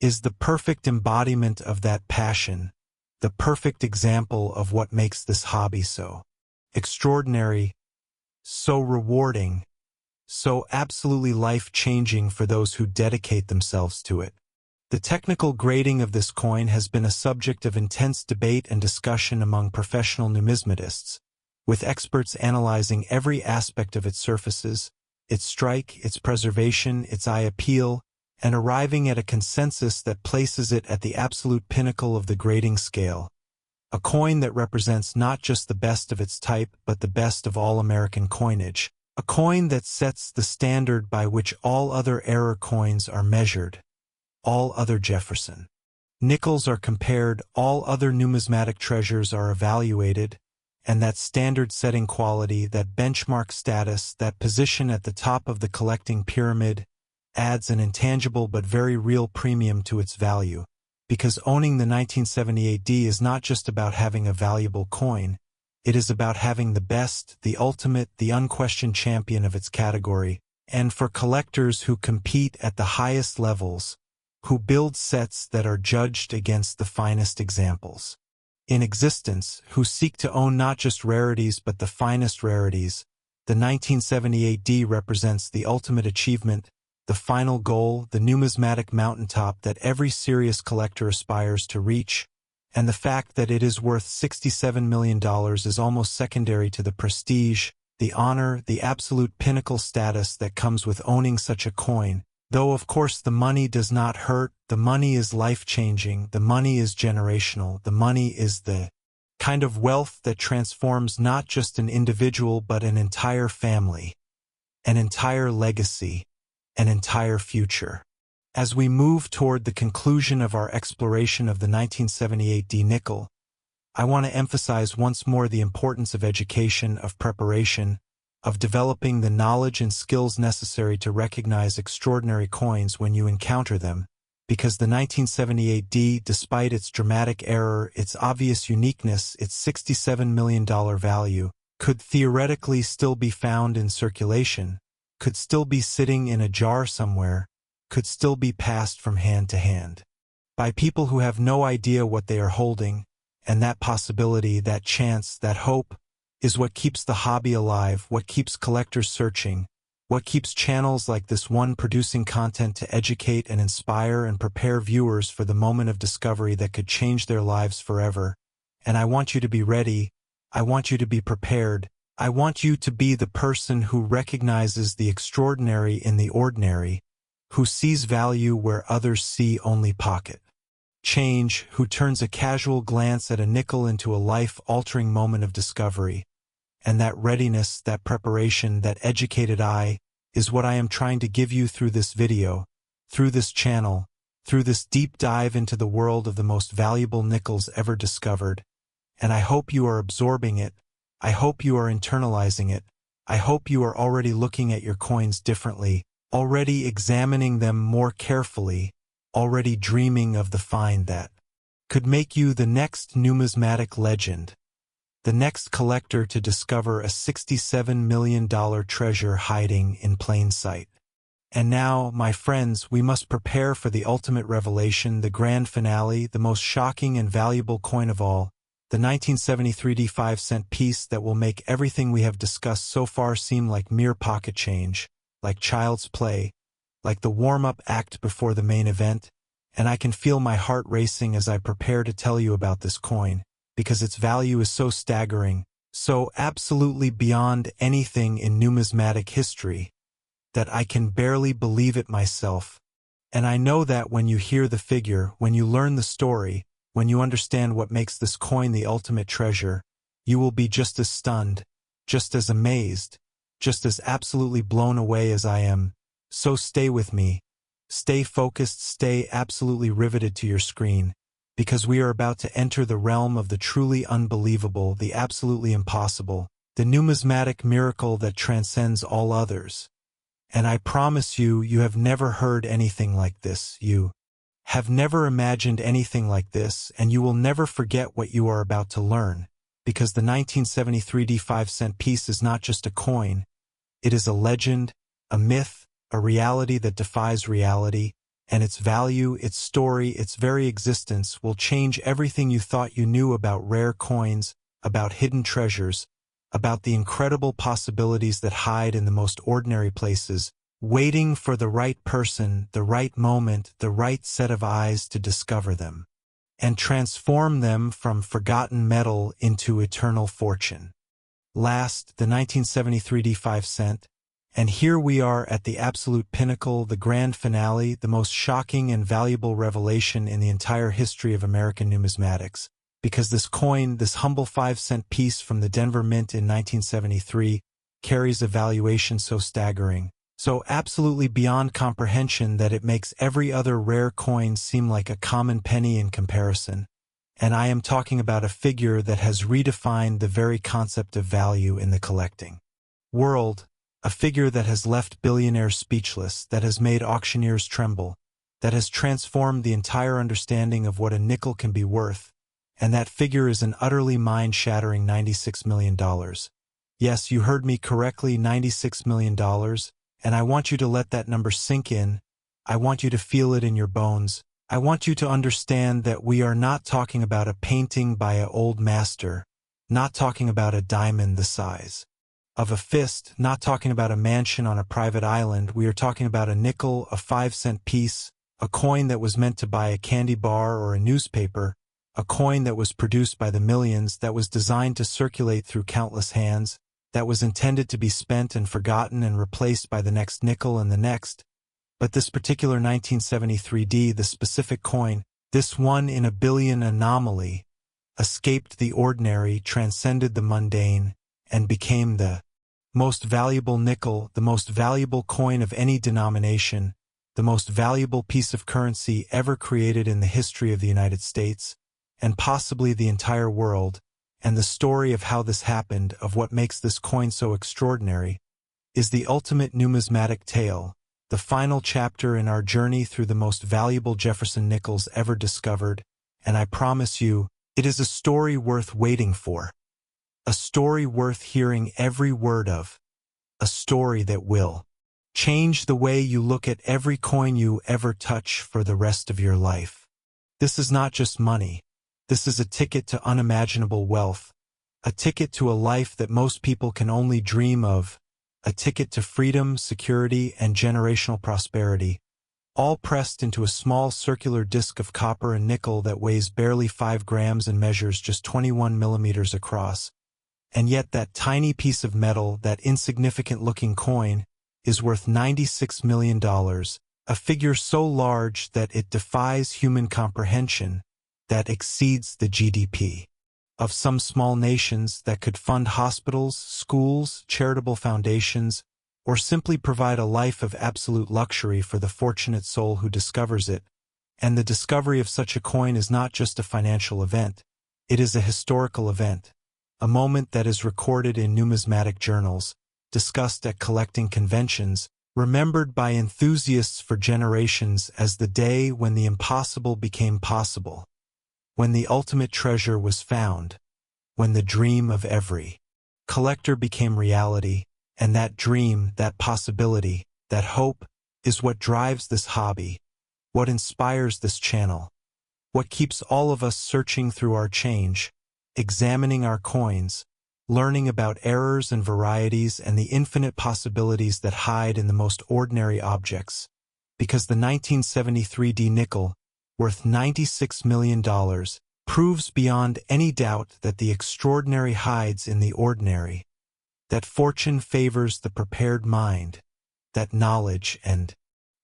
is the perfect embodiment of that passion, the perfect example of what makes this hobby so extraordinary, so rewarding, so absolutely life-changing for those who dedicate themselves to it. The technical grading of this coin has been a subject of intense debate and discussion among professional numismatists, with experts analyzing every aspect of its surfaces, its strike, its preservation, its eye appeal, and arriving at a consensus that places it at the absolute pinnacle of the grading scale. A coin that represents not just the best of its type, but the best of all American coinage. A coin that sets the standard by which all other error coins are measured. All other Jefferson nickels are compared, all other numismatic treasures are evaluated, and that standard-setting quality, that benchmark status, that position at the top of the collecting pyramid, adds an intangible but very real premium to its value, because owning the 1978 D is not just about having a valuable coin, it is about having the best, the ultimate, the unquestioned champion of its category, and for collectors who compete at the highest levels, who build sets that are judged against the finest examples in existence, who seek to own not just rarities but the finest rarities, the 1978 D represents the ultimate achievement, the final goal, the numismatic mountaintop that every serious collector aspires to reach, and the fact that it is worth $67 million is almost secondary to the prestige, the honor, the absolute pinnacle status that comes with owning such a coin. Though of course the money does not hurt, the money is life-changing, the money is generational, the money is the kind of wealth that transforms not just an individual but an entire family, an entire legacy, an entire future. As we move toward the conclusion of our exploration of the 1978 D nickel, I want to emphasize once more the importance of education, of preparation, of developing the knowledge and skills necessary to recognize extraordinary coins when you encounter them, because the 1978 D, despite its dramatic error, its obvious uniqueness, its $67 million value, could theoretically still be found in circulation, could still be sitting in a jar somewhere, could still be passed from hand to hand by people who have no idea what they are holding, and that possibility, that chance, that hope, is what keeps the hobby alive, what keeps collectors searching, what keeps channels like this one producing content to educate and inspire and prepare viewers for the moment of discovery that could change their lives forever. And I want you to be ready, I want you to be prepared, I want you to be the person who recognizes the extraordinary in the ordinary, who sees value where others see only pocket change, who turns a casual glance at a nickel into a life-altering moment of discovery. And that readiness, that preparation, that educated eye is what I am trying to give you through this video, through this channel, through this deep dive into the world of the most valuable nickels ever discovered. And I hope you are absorbing it. I hope you are internalizing it. I hope you are already looking at your coins differently, already examining them more carefully, already dreaming of the find that could make you the next numismatic legend, the next collector to discover a $67 million treasure hiding in plain sight. And now, my friends, we must prepare for the ultimate revelation, the grand finale, the most shocking and valuable coin of all, the 1973 5-cent piece that will make everything we have discussed so far seem like mere pocket change, like child's play, like the warm-up act before the main event, and I can feel my heart racing as I prepare to tell you about this coin, because its value is so staggering, so absolutely beyond anything in numismatic history, that I can barely believe it myself. And I know that when you hear the figure, when you learn the story, when you understand what makes this coin the ultimate treasure, you will be just as stunned, just as amazed, just as absolutely blown away as I am. So stay with me. Stay focused, stay absolutely riveted to your screen, because we are about to enter the realm of the truly unbelievable, the absolutely impossible, the numismatic miracle that transcends all others. And I promise you, you have never heard anything like this, you have never imagined anything like this, and you will never forget what you are about to learn, because the 1973 5-cent piece is not just a coin, it is a legend, a myth, a reality that defies reality, and its value, its story, its very existence will change everything you thought you knew about rare coins, about hidden treasures, about the incredible possibilities that hide in the most ordinary places, waiting for the right person, the right moment, the right set of eyes to discover them, and transform them from forgotten metal into eternal fortune. Last, the 1973 5-cent, and here we are at the absolute pinnacle, the grand finale, the most shocking and valuable revelation in the entire history of American numismatics, because this coin, this humble 5-cent piece from the Denver Mint in 1973, carries a valuation so staggering, so absolutely beyond comprehension that it makes every other rare coin seem like a common penny in comparison. And I am talking about a figure that has redefined the very concept of value in the collecting world, a figure that has left billionaires speechless, that has made auctioneers tremble, that has transformed the entire understanding of what a nickel can be worth, and that figure is an utterly mind-shattering $96 million. Yes, you heard me correctly, $96 million. And I want you to let that number sink in. I want you to feel it in your bones. I want you to understand that we are not talking about a painting by an old master, not talking about a diamond the size of a fist, not talking about a mansion on a private island. We are talking about a nickel, a 5-cent piece, a coin that was meant to buy a candy bar or a newspaper, a coin that was produced by the millions, that was designed to circulate through countless hands, that was intended to be spent and forgotten and replaced by the next nickel and the next. But this particular 1973D, the specific coin, this 1 in a billion anomaly, escaped the ordinary, transcended the mundane, and became the most valuable nickel, the most valuable coin of any denomination, the most valuable piece of currency ever created in the history of the United States, and possibly the entire world. And the story of how this happened, of what makes this coin so extraordinary, is the ultimate numismatic tale, the final chapter in our journey through the most valuable Jefferson nickels ever discovered, and I promise you, it is a story worth waiting for, a story worth hearing every word of, a story that will change the way you look at every coin you ever touch for the rest of your life. This is not just money. This is a ticket to unimaginable wealth, a ticket to a life that most people can only dream of, a ticket to freedom, security, and generational prosperity, all pressed into a small circular disc of copper and nickel that weighs barely 5 grams and measures just 21 millimeters across. And yet that tiny piece of metal, that insignificant-looking coin, is worth $96 million, a figure so large that it defies human comprehension, that exceeds the GDP of some small nations, that could fund hospitals, schools, charitable foundations, or simply provide a life of absolute luxury for the fortunate soul who discovers it. And the discovery of such a coin is not just a financial event, it is a historical event, a moment that is recorded in numismatic journals, discussed at collecting conventions, remembered by enthusiasts for generations as the day when the impossible became possible, when the ultimate treasure was found, when the dream of every collector became reality, and that dream, that possibility, that hope, is what drives this hobby, what inspires this channel, what keeps all of us searching through our change, examining our coins, learning about errors and varieties and the infinite possibilities that hide in the most ordinary objects. Because the 1973 D nickel, worth $96 million, proves beyond any doubt that the extraordinary hides in the ordinary, that fortune favors the prepared mind, that knowledge and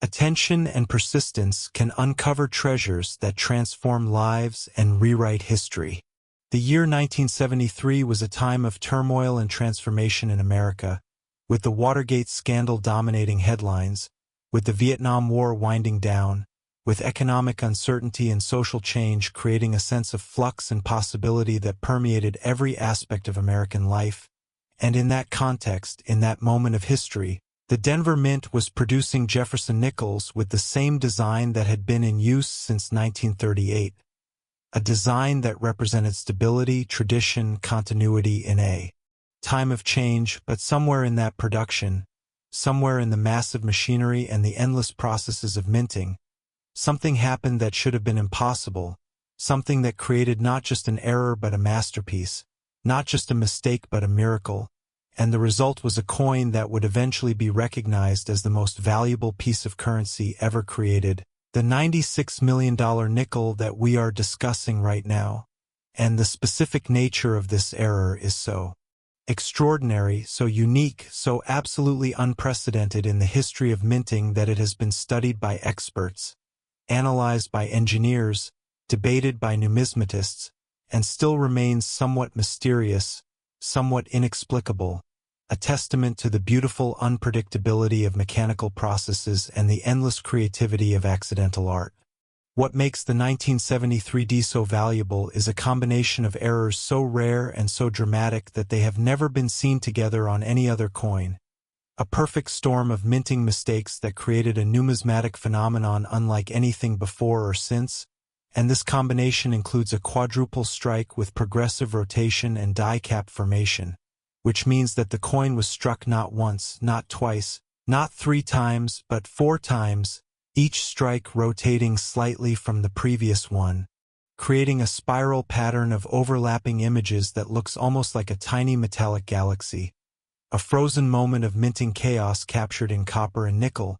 attention and persistence can uncover treasures that transform lives and rewrite history. The year 1973 was a time of turmoil and transformation in America, with the Watergate scandal dominating headlines, with the Vietnam War winding down, with economic uncertainty and social change creating a sense of flux and possibility that permeated every aspect of American life. And in that context, in that moment of history, the Denver Mint was producing Jefferson nickels with the same design that had been in use since 1938. A design that represented stability, tradition, continuity in a time of change, but somewhere in that production, somewhere in the massive machinery and the endless processes of minting, something happened that should have been impossible, something that created not just an error but a masterpiece, not just a mistake but a miracle, and the result was a coin that would eventually be recognized as the most valuable piece of currency ever created, the $96 million nickel that we are discussing right now. And the specific nature of this error is so extraordinary, so unique, so absolutely unprecedented in the history of minting that it has been studied by experts, analyzed by engineers, debated by numismatists, and still remains somewhat mysterious, somewhat inexplicable, a testament to the beautiful unpredictability of mechanical processes and the endless creativity of accidental art. What makes the 1973 D so valuable is a combination of errors so rare and so dramatic that they have never been seen together on any other coin. A perfect storm of minting mistakes that created a numismatic phenomenon unlike anything before or since, and this combination includes a quadruple strike with progressive rotation and die cap formation, which means that the coin was struck not once, not twice, not 3 times, but 4 times, each strike rotating slightly from the previous one, creating a spiral pattern of overlapping images that looks almost like a tiny metallic galaxy. A frozen moment of minting chaos captured in copper and nickel.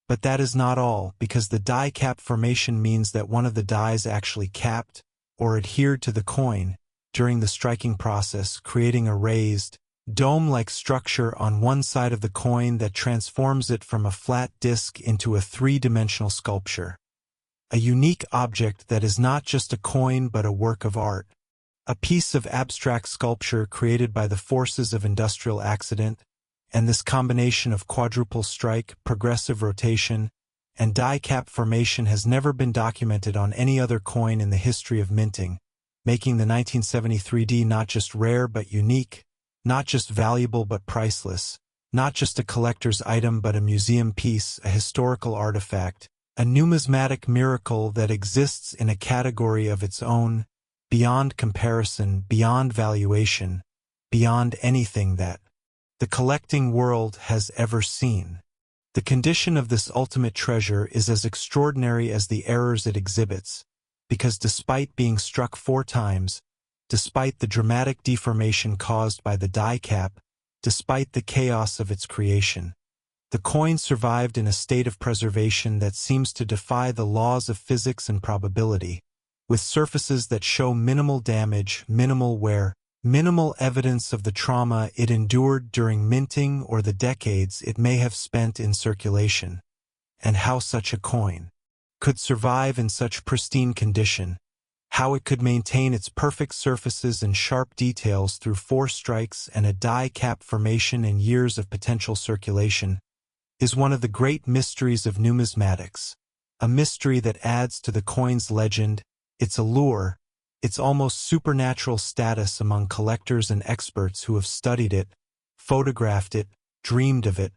But that is not all, because the die cap formation means that one of the dies actually capped or adhered to the coin during the striking process, creating a raised, dome-like structure on one side of the coin that transforms it from a flat disc into a 3-dimensional sculpture. A unique object that is not just a coin but a work of art. A piece of abstract sculpture created by the forces of industrial accident, and this combination of quadruple strike, progressive rotation, and die cap formation has never been documented on any other coin in the history of minting, making the 1973 D not just rare but unique, not just valuable but priceless, not just a collector's item but a museum piece, a historical artifact, a numismatic miracle that exists in a category of its own, beyond comparison, beyond valuation, beyond anything that the collecting world has ever seen. The condition of this ultimate treasure is as extraordinary as the errors it exhibits, because despite being struck 4 times, despite the dramatic deformation caused by the die cap, despite the chaos of its creation, the coin survived in a state of preservation that seems to defy the laws of physics and probability, with surfaces that show minimal damage, minimal wear, minimal evidence of the trauma it endured during minting or the decades it may have spent in circulation. And how such a coin could survive in such pristine condition, how it could maintain its perfect surfaces and sharp details through 4 strikes and a die cap formation and years of potential circulation, is one of the great mysteries of numismatics, a mystery that adds to the coin's legend, its allure, its almost supernatural status among collectors and experts who have studied it, photographed it, dreamed of it,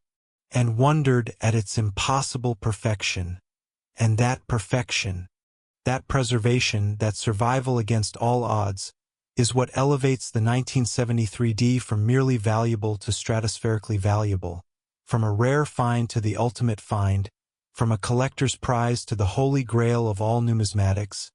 and wondered at its impossible perfection. And that perfection, that preservation, that survival against all odds, is what elevates the 1973D from merely valuable to stratospherically valuable, from a rare find to the ultimate find, from a collector's prize to the holy grail of all numismatics,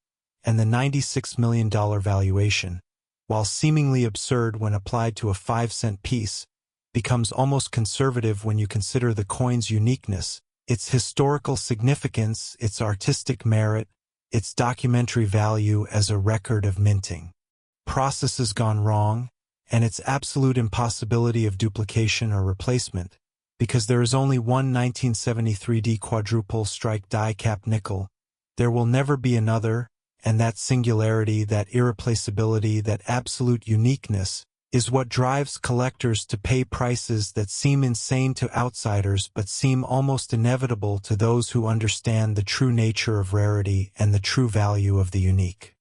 and the $96 million valuation, while seemingly absurd when applied to a 5-cent piece, becomes almost conservative when you consider the coin's uniqueness, its historical significance, its artistic merit, its documentary value as a record of minting. Processes gone wrong, and its absolute impossibility of duplication or replacement, because there is only one 1973D quadruple strike die-cap nickel. There will never be another, and that singularity, that irreplaceability, that absolute uniqueness is what drives collectors to pay prices that seem insane to outsiders but seem almost inevitable to those who understand the true nature of rarity and the true value of the unique.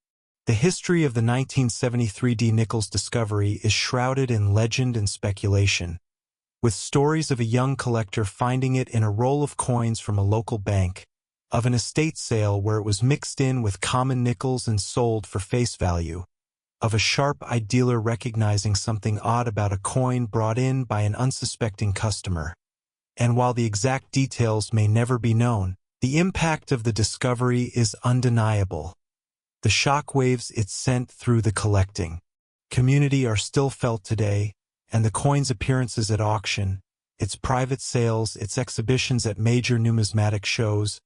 The history of the 1973D nickel's discovery is shrouded in legend and speculation, with stories of a young collector finding it in a roll of coins from a local bank, of an estate sale where it was mixed in with common nickels and sold for face value, of a sharp-eyed dealer recognizing something odd about a coin brought in by an unsuspecting customer. And while the exact details may never be known, the impact of the discovery is undeniable. The shockwaves it sent through the collecting community are still felt today, and the coin's appearances at auction, its private sales, its exhibitions at major numismatic shows,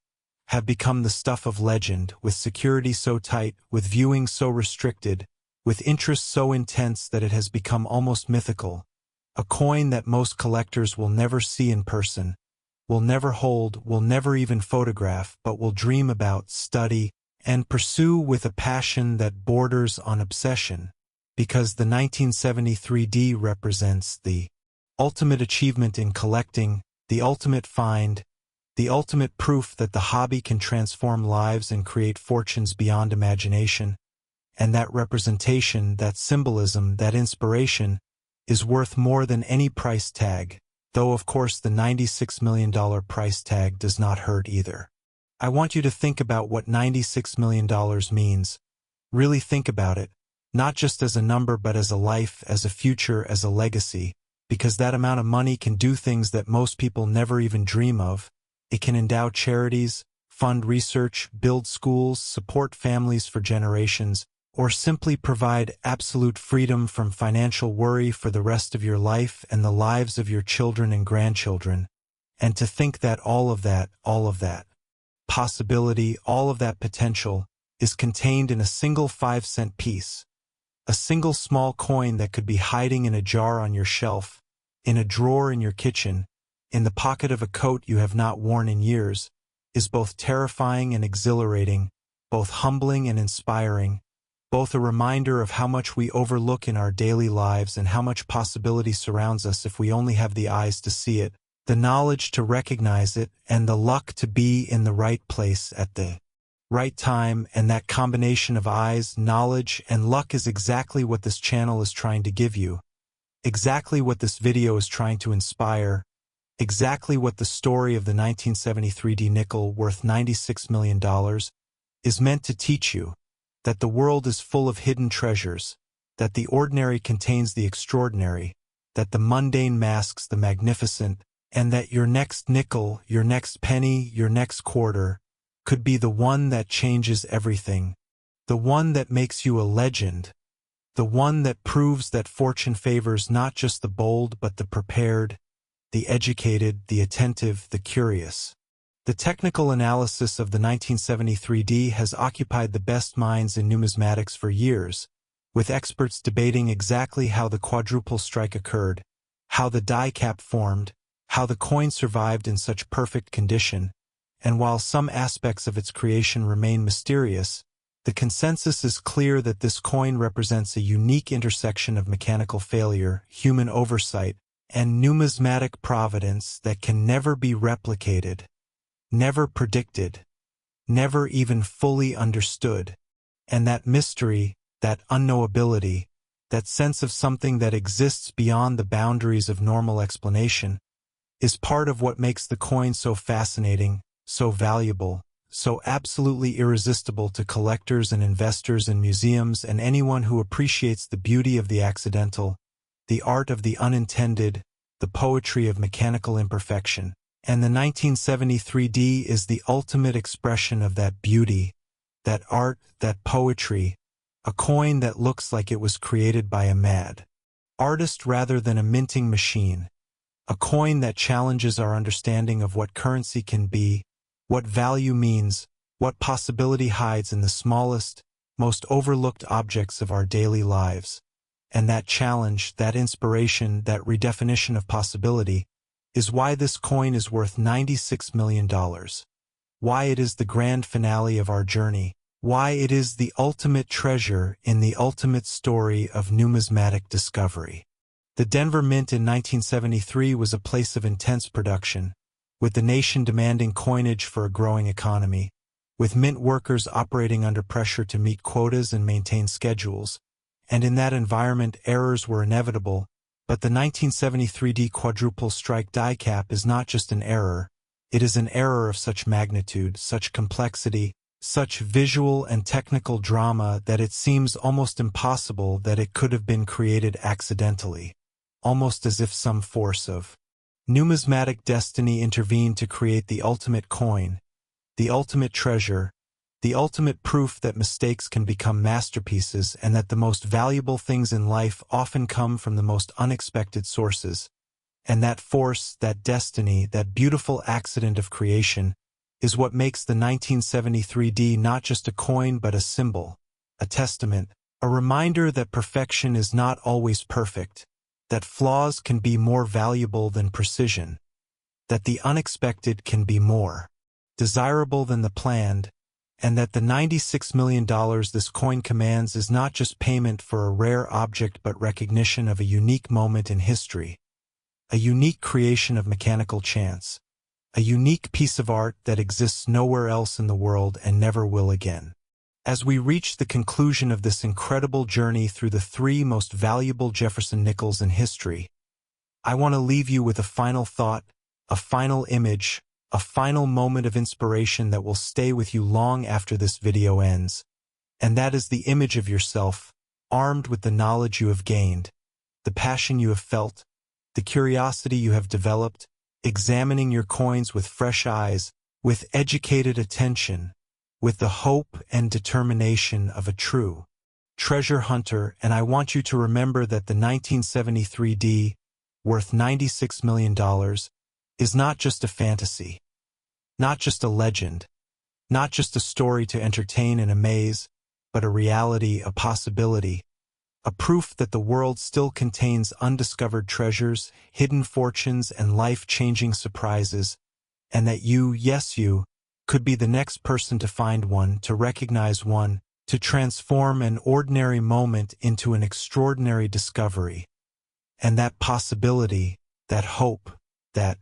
have become the stuff of legend, with security so tight, with viewing so restricted, with interest so intense that it has become almost mythical. A coin that most collectors will never see in person, will never hold, will never even photograph, but will dream about, study, and pursue with a passion that borders on obsession, because the 1973D represents the ultimate achievement in collecting, the ultimate find, the ultimate proof that the hobby can transform lives and create fortunes beyond imagination, and that representation, that symbolism, that inspiration, is worth more than any price tag, though of course the $96 million price tag does not hurt either. I want you to think about what $96 million means. Really think about it, not just as a number but as a life, as a future, as a legacy, because that amount of money can do things that most people never even dream of. It can endow charities, fund research, build schools, support families for generations, or simply provide absolute freedom from financial worry for the rest of your life and the lives of your children and grandchildren. And to think that all of that possibility, all of that potential, is contained in a single 5-cent piece, a single small coin that could be hiding in a jar on your shelf, in a drawer in your kitchen, in the pocket of a coat you have not worn in years, is both terrifying and exhilarating, both humbling and inspiring, both a reminder of how much we overlook in our daily lives and how much possibility surrounds us if we only have the eyes to see it, the knowledge to recognize it, and the luck to be in the right place at the right time. And that combination of eyes, knowledge, and luck is exactly what this channel is trying to give you, exactly what this video is trying to inspire, exactly what the story of the 1973D nickel worth $96 million is meant to teach you, that the world is full of hidden treasures, that the ordinary contains the extraordinary, that the mundane masks the magnificent, and that your next nickel, your next penny, your next quarter could be the one that changes everything, the one that makes you a legend, the one that proves that fortune favors not just the bold but the prepared, the educated, the attentive, the curious. The technical analysis of the 1973D has occupied the best minds in numismatics for years, with experts debating exactly how the quadruple strike occurred, how the die cap formed, how the coin survived in such perfect condition, and while some aspects of its creation remain mysterious, the consensus is clear that this coin represents a unique intersection of mechanical failure, human oversight, and numismatic providence that can never be replicated, never predicted, never even fully understood. And that mystery, that unknowability, that sense of something that exists beyond the boundaries of normal explanation, is part of what makes the coin so fascinating, so valuable, so absolutely irresistible to collectors and investors and museums and anyone who appreciates the beauty of the accidental, the art of the unintended, the poetry of mechanical imperfection. And the 1973D is the ultimate expression of that beauty, that art, that poetry, a coin that looks like it was created by a mad artist rather than a minting machine, a coin that challenges our understanding of what currency can be, what value means, what possibility hides in the smallest, most overlooked objects of our daily lives. And that challenge, that inspiration, that redefinition of possibility is why this coin is worth $96 million. Why it is the grand finale of our journey. Why it is the ultimate treasure in the ultimate story of numismatic discovery. The Denver Mint in 1973 was a place of intense production, with the nation demanding coinage for a growing economy, with mint workers operating under pressure to meet quotas and maintain schedules. And in that environment, errors were inevitable, but the 1973D quadruple strike die cap is not just an error, it is an error of such magnitude, such complexity, such visual and technical drama that it seems almost impossible that it could have been created accidentally, almost as if some force of numismatic destiny intervened to create the ultimate coin, the ultimate treasure, the ultimate proof that mistakes can become masterpieces and that the most valuable things in life often come from the most unexpected sources. And that force, that destiny, that beautiful accident of creation is what makes the 1973D not just a coin but a symbol, a testament, a reminder that perfection is not always perfect, that flaws can be more valuable than precision, that the unexpected can be more desirable than the planned, and that the $96 million this coin commands is not just payment for a rare object but recognition of a unique moment in history, a unique creation of mechanical chance, a unique piece of art that exists nowhere else in the world and never will again. As we reach the conclusion of this incredible journey through the three most valuable Jefferson nickels in history, I want to leave you with a final thought, a final image, a final moment of inspiration that will stay with you long after this video ends. And that is the image of yourself, armed with the knowledge you have gained, the passion you have felt, the curiosity you have developed, examining your coins with fresh eyes, with educated attention, with the hope and determination of a true treasure hunter. And I want you to remember that the 1973D, worth $96 million, is not just a fantasy, not just a legend, not just a story to entertain and amaze, but a reality, a possibility, a proof that the world still contains undiscovered treasures, hidden fortunes, and life-changing surprises, and that you, yes you, could be the next person to find one, to recognize one, to transform an ordinary moment into an extraordinary discovery. And that possibility, that hope, that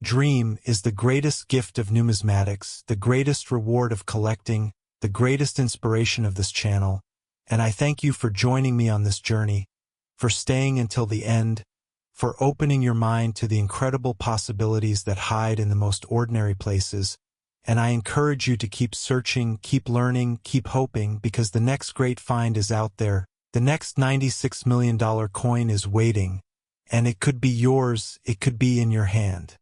dream is the greatest gift of numismatics, the greatest reward of collecting, the greatest inspiration of this channel. And I thank you for joining me on this journey, for staying until the end, for opening your mind to the incredible possibilities that hide in the most ordinary places. And I encourage you to keep searching, keep learning, keep hoping, because the next great find is out there. The next $96 million coin is waiting, and it could be yours, it could be in your hand.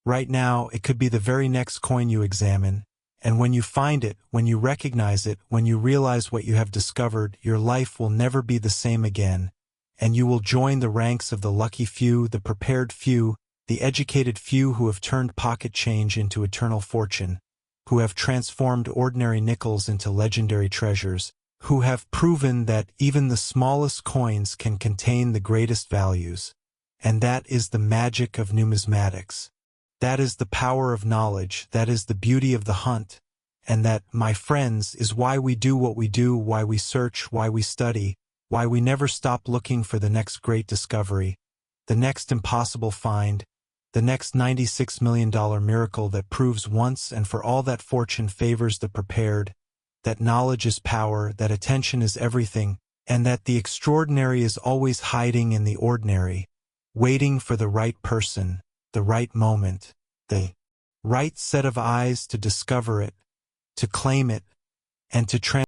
Right now, it could be the very next coin you examine. And when you find it, when you recognize it, when you realize what you have discovered, your life will never be the same again, and you will join the ranks of the lucky few, the prepared few, the educated few who have turned pocket change into eternal fortune, who have transformed ordinary nickels into legendary treasures, who have proven that even the smallest coins can contain the greatest values. And that is the magic of numismatics. That is the power of knowledge, that is the beauty of the hunt, and that, my friends, is why we do what we do, why we search, why we study, why we never stop looking for the next great discovery, the next impossible find, the next $96 million miracle that proves once and for all that fortune favors the prepared, that knowledge is power, that attention is everything, and that the extraordinary is always hiding in the ordinary, waiting for the right person, the right moment, the right set of eyes to discover it. to claim it, and to